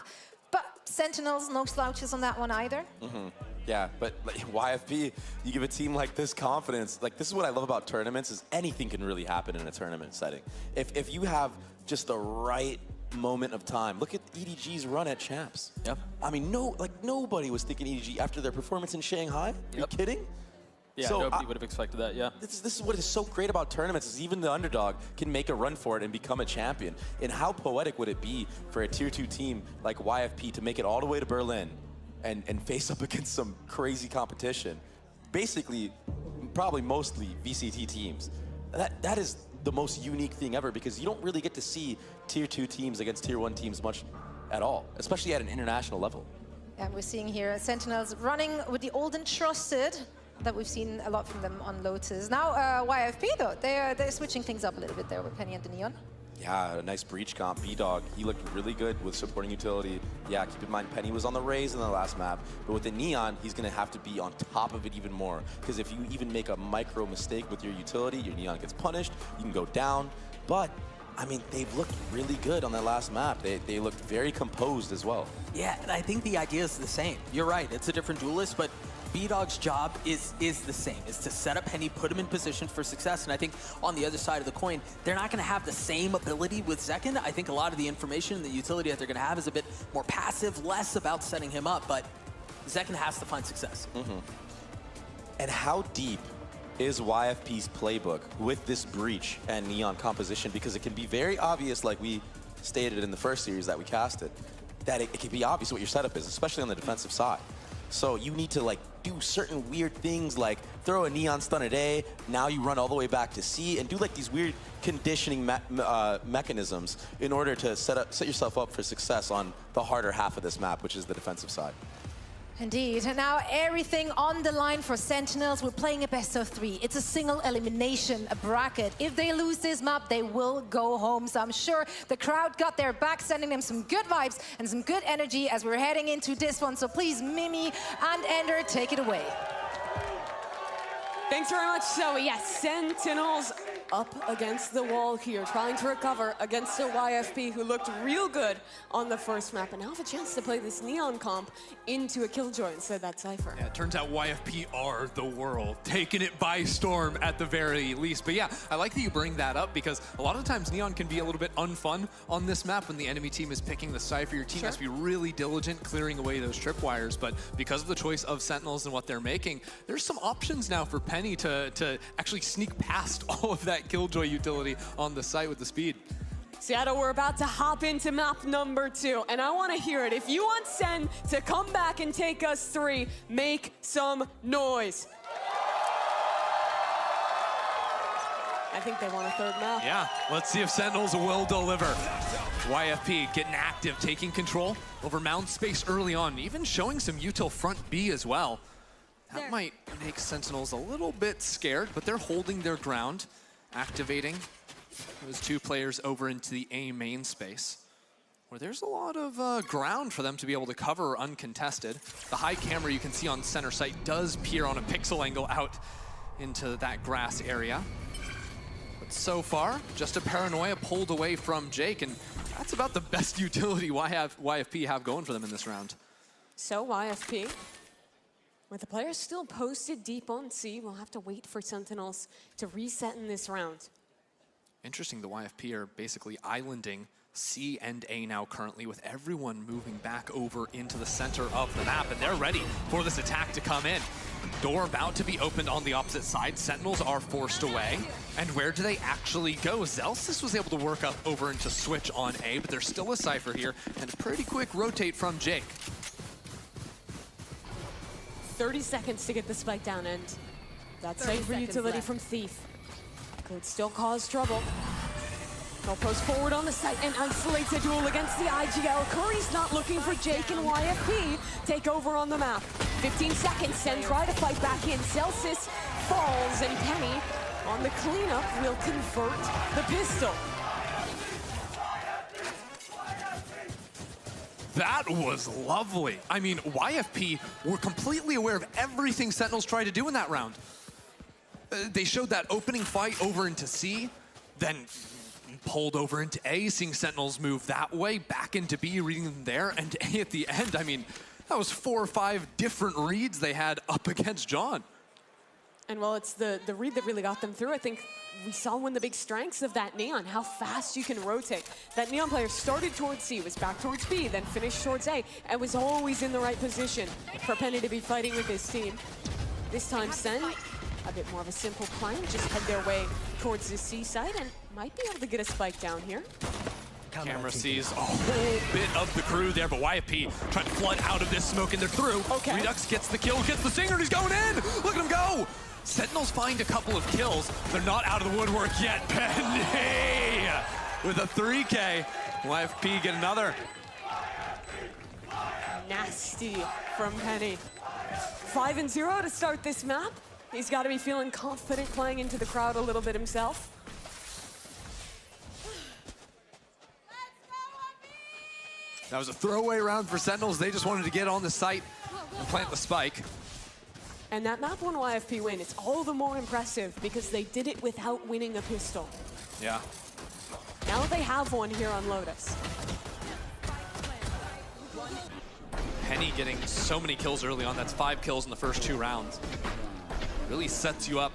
but Sentinels, no slouches on that one either. Yeah, but like, YFP, you give a team like this confidence. Like, this is what I love about tournaments, is anything can really happen in a tournament setting. If you have just the right moment of time. Look at EDG's run at Champs. Yep. I mean, nobody was thinking EDG after their performance in Shanghai. Are you kidding? Yeah, so nobody would have expected that, yeah. This is what is so great about tournaments, is even the underdog can make a run for it and become a champion. And how poetic would it be for a tier 2 team like YFP to make it all the way to Berlin and face up against some crazy competition? Basically, probably mostly VCT teams. That is the most unique thing ever, because you don't really get to see tier 2 teams against tier 1 teams much at all, especially at an international level. And we're seeing here Sentinels running with the old and trusted that we've seen a lot from them on Lotus. Now YFP though, they're switching things up a little bit there with Penny and the Neon. Yeah, a nice breach comp. B-Dog, he looked really good with supporting utility. Yeah, keep in mind, Penny was on the Raze in the last map, but with the Neon, he's going to have to be on top of it even more, because if you even make a micro mistake with your utility, your Neon gets punished, you can go down. But, I mean, they've looked really good on that last map. They looked very composed as well. Yeah, and I think the idea is the same. You're right, it's a different duelist, but B-Dog's job is the same, is to set up Penny, put him in position for success. And I think on the other side of the coin, they're not going to have the same ability with Zekin. I think a lot of the information and the utility that they're going to have is a bit more passive, less about setting him up, but Zekin has to find success. And how deep is YFP's playbook with this breach and Neon composition? Because it can be very obvious, like we stated in the first series that we casted, that it can be obvious what your setup is, especially on the defensive side. So you need to like do certain weird things, like throw a Neon stun at A, now you run all the way back to C, and do like these weird conditioning mechanisms in order to set yourself up for success on the harder half of this map, which is the defensive side. Indeed, and now everything on the line for Sentinels. We're playing a best of 3. It's a single elimination bracket. If they lose this map, they will go home. So I'm sure the crowd got their back, sending them some good vibes and some good energy as we're heading into this one. So please, Mimi and Ender, take it away. Thanks very much, Zoe. Yes, Sentinels up against the wall here, trying to recover against a YFP who looked real good on the first map, and now have a chance to play this Neon comp into a Killjoy instead of that Cypher. Yeah, it turns out YFP are the world, taking it by storm at the very least. But yeah, I like that you bring that up because a lot of times Neon can be a little bit unfun on this map when the enemy team is picking the Cypher. Your team has to be really diligent clearing away those tripwires, but because of the choice of Sentinels and what they're making, there's some options now for Penny to actually sneak past all of that Killjoy utility on the site with the speed. Seattle, we're about to hop into map number 2, and I want to hear it. If you want Sen to come back and take us 3, make some noise. I think they want a third map. Yeah, let's see if Sentinels will deliver. YFP getting active, taking control over mound space early on, even showing some util front B as well. That might make Sentinels a little bit scared, but they're holding their ground, activating those 2 players over into the A main space, where there's a lot of ground for them to be able to cover uncontested. The high camera you can see on center site does peer on a pixel angle out into that grass area. But so far, just a paranoia pulled away from Jake, and that's about the best utility YFP have going for them in this round. So YFP, with the players still posted deep on C, we'll have to wait for Sentinels to reset in this round. Interesting, the YFP are basically islanding C and A now currently, with everyone moving back over into the center of the map, and they're ready for this attack to come in. Door about to be opened on the opposite side. Sentinels are forced away. And where do they actually go? Zelsis was able to work up over into Switch on A, but there's still a Cypher here, and a pretty quick rotate from Jake. 30 seconds to get the spike down, and that Cypher utility from Thief could still cause trouble. They'll post forward on the site and isolates a duel against the IGL. Curry's not looking for Jake, and YFP take over on the map. 15 seconds, Sen try to fight back in. Celsius falls, and Penny on the cleanup will convert the pistol. That was lovely. I mean, YFP were completely aware of everything Sentinels tried to do in that round. They showed that opening fight over into C, then pulled over into A, seeing Sentinels move that way, back into B, reading them there, and A at the end. I mean, that was 4 or 5 different reads they had up against John. And well, it's the read that really got them through. I think we saw one of the big strengths of that Neon, how fast you can rotate. That Neon player started towards C, was back towards B, then finished towards A, and was always in the right position for Penny to be fighting with his team. This time, Sen, a bit more of a simple plan, just head their way towards the C side and might be able to get a spike down here. Camera sees a whole bit of the crew there, but YFP trying to flood out of this smoke, and they're through. Okay. Redux gets the kill, gets the Singer, and he's going in! Look at him go! Sentinels find a couple of kills. They're not out of the woodwork yet. Penny with a 3K. YFP get another. Nasty from Penny. 5-0 to start this map. He's got to be feeling confident playing into the crowd a little bit himself. That was a throwaway round for Sentinels. They just wanted to get on the site and plant the spike. And that map 1 YFP win, it's all the more impressive because they did it without winning a pistol. Yeah. Now they have one here on Lotus. Penny getting so many kills early on. That's 5 kills in the first 2 rounds. Really sets you up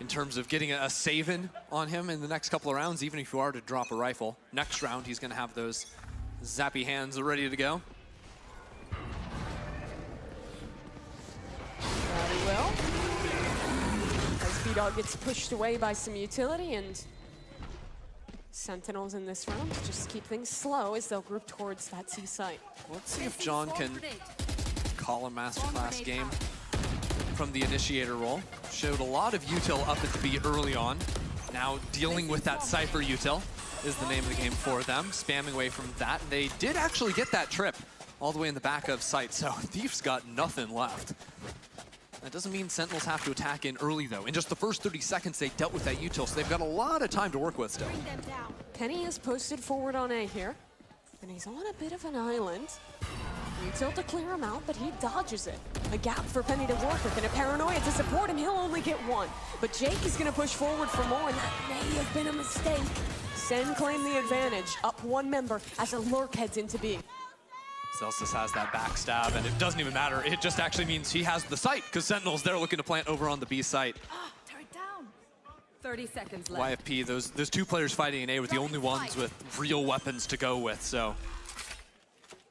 in terms of getting a save-in on him in the next couple of rounds, even if you are to drop a rifle. Next round, he's going to have those zappy hands ready to go. He will. As B-Dog gets pushed away by some utility, and Sentinels in this round just keep things slow as they'll group towards that C site. Let's see if John can call a masterclass game from the initiator role. Showed a lot of util up at the B early on. Now dealing with that Cypher util is the name of the game for them. Spamming away from that. They did actually get that trip all the way in the back of sight, so Thief's got nothing left. That doesn't mean Sentinels have to attack in early, though. In just the first 30 seconds, they dealt with that util, so they've got a lot of time to work with still. Penny is posted forward on A here, and he's on a bit of an island. Util to clear him out, but he dodges it. A gap for Penny to work with, and a paranoia to support him. He'll only get one. But Jake is going to push forward for more, and that may have been a mistake. Sen claim the advantage, up one member as a lurk heads into B. Celsius has that backstab, and it doesn't even matter. It just actually means he has the site, because Sentinels, they're looking to plant over on the B site. Turret down. 30 seconds left. YFP, those two players fighting in A were the only ones with real weapons to go with, so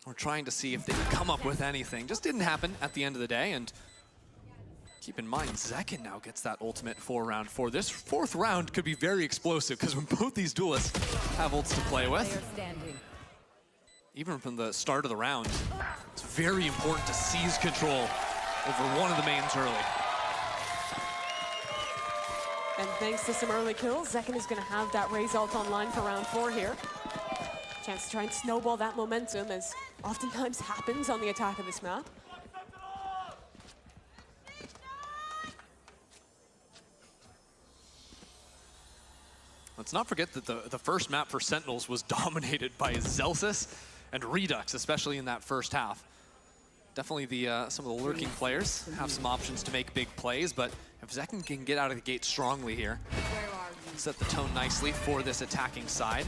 we're trying to see if they can come up with anything. Just didn't happen at the end of the day, and keep in mind, Zekin now gets that ultimate for round 4. This 4th round could be very explosive, because when both these duelists have ults to play with, even from the start of the round, it's very important to seize control over one of the mains early. And thanks to some early kills, Zekin is going to have that Raze ult online for round 4 here. Chance to try and snowball that momentum, as oftentimes happens on the attack of this map. Let's not forget that the first map for Sentinels was dominated by Zelsis and Redux, especially in that first half. Definitely some of the lurking players have some options to make big plays, but if Zekin can get out of the gate strongly here, set the tone nicely for this attacking side.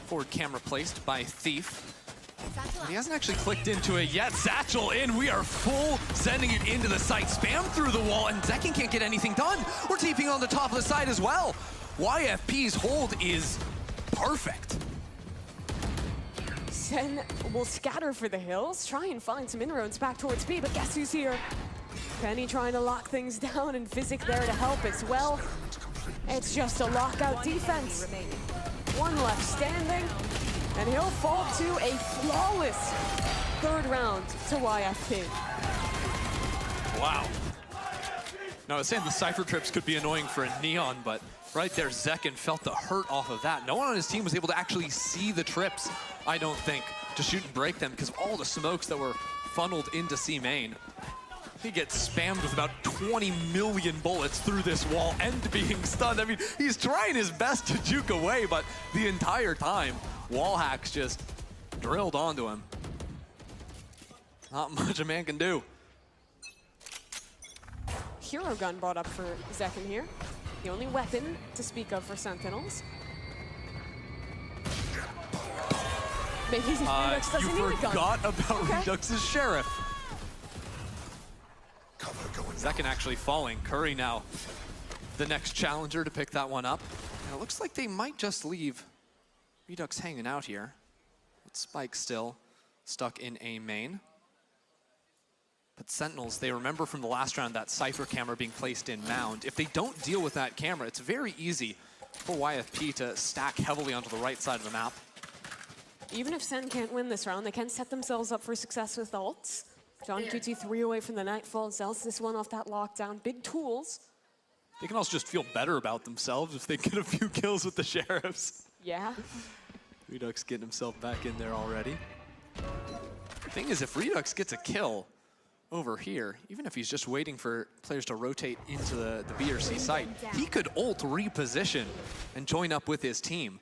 Forward camera placed by Thief. He hasn't actually clicked into it yet. Satchel in, we are full sending it into the site. Spam through the wall, and Zekin can't get anything done. We're TPing on the top of the site as well. YFP's hold is perfect. Sen will scatter for the hills, try and find some inroads back towards B, but guess who's here? Penny trying to lock things down, and Physic there to help as well. It's just a lockout defense. One left standing, and he'll fall to a flawless 3rd round to YFP. Wow. Now, I was saying the Cypher trips could be annoying for a Neon, but right there, Zekin felt the hurt off of that. No one on his team was able to actually see the trips, I don't think, to shoot and break them, because of all the smokes that were funneled into C main. He gets spammed with about 20 million bullets through this wall and being stunned. I mean, he's trying his best to juke away, but the entire time, wall hacks just drilled onto him. Not much a man can do. Hero gun brought up for Zekin here. The only weapon to speak of for Sentinels. Maybe Redux doesn't need a gun. You forgot about Redux's Sheriff. Zekin actually falling. Curry now the next challenger to pick that one up. And it looks like they might just leave Redux hanging out here. But Spike still stuck in A main. But Sentinels, they remember from the last round that Cypher camera being placed in mound. If they don't deal with that camera, it's very easy for YFP to stack heavily onto the right side of the map. Even if Sen can't win this round, they can set themselves up for success with ults. John QT 3 away from the Nightfall. Zells this one off that lockdown. Big tools. They can also just feel better about themselves if they get a few kills with the Sheriffs. Yeah. Redux getting himself back in there already. The thing is, if Redux gets a kill over here, even if he's just waiting for players to rotate into the B or C site, he could ult reposition and join up with his team.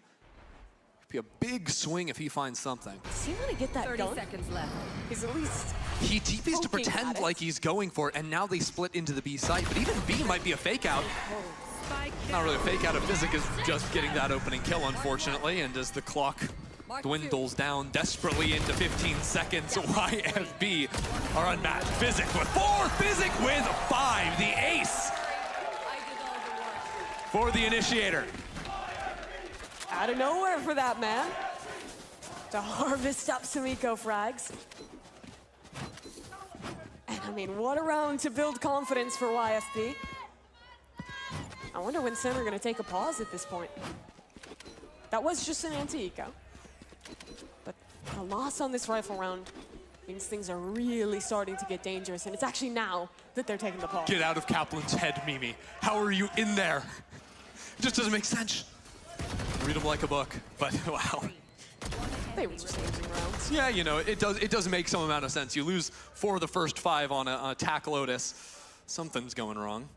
It'd be a big swing if he finds something. Does he want to get that 30 done? seconds left. He's at least He TPs to pretend like he's going for it, and now they split into the B site, but even B might be a fake out. Not really a fake out. Physic is just getting that opening kill, unfortunately, and as the clock dwindles down desperately into 15 seconds, YFB are unmatched. Physic with 4, Physic with 5, the ace for the initiator. out of nowhere for that man to harvest up some eco frags. And I mean, what a round to build confidence for YFP. I wonder when Sen are going to take a pause at this point. That was just an anti-eco. But a loss on this rifle round means things are really starting to get dangerous, and it's actually now that they're taking the pause. Get out of Kaplan's head, Mimi. How are you in there? It just doesn't make sense. Read them like a book, but wow. They were just losing rounds. Yeah, you know, it does make some amount of sense. You lose 4 of the first 5 on a attack Lotus. Something's going wrong.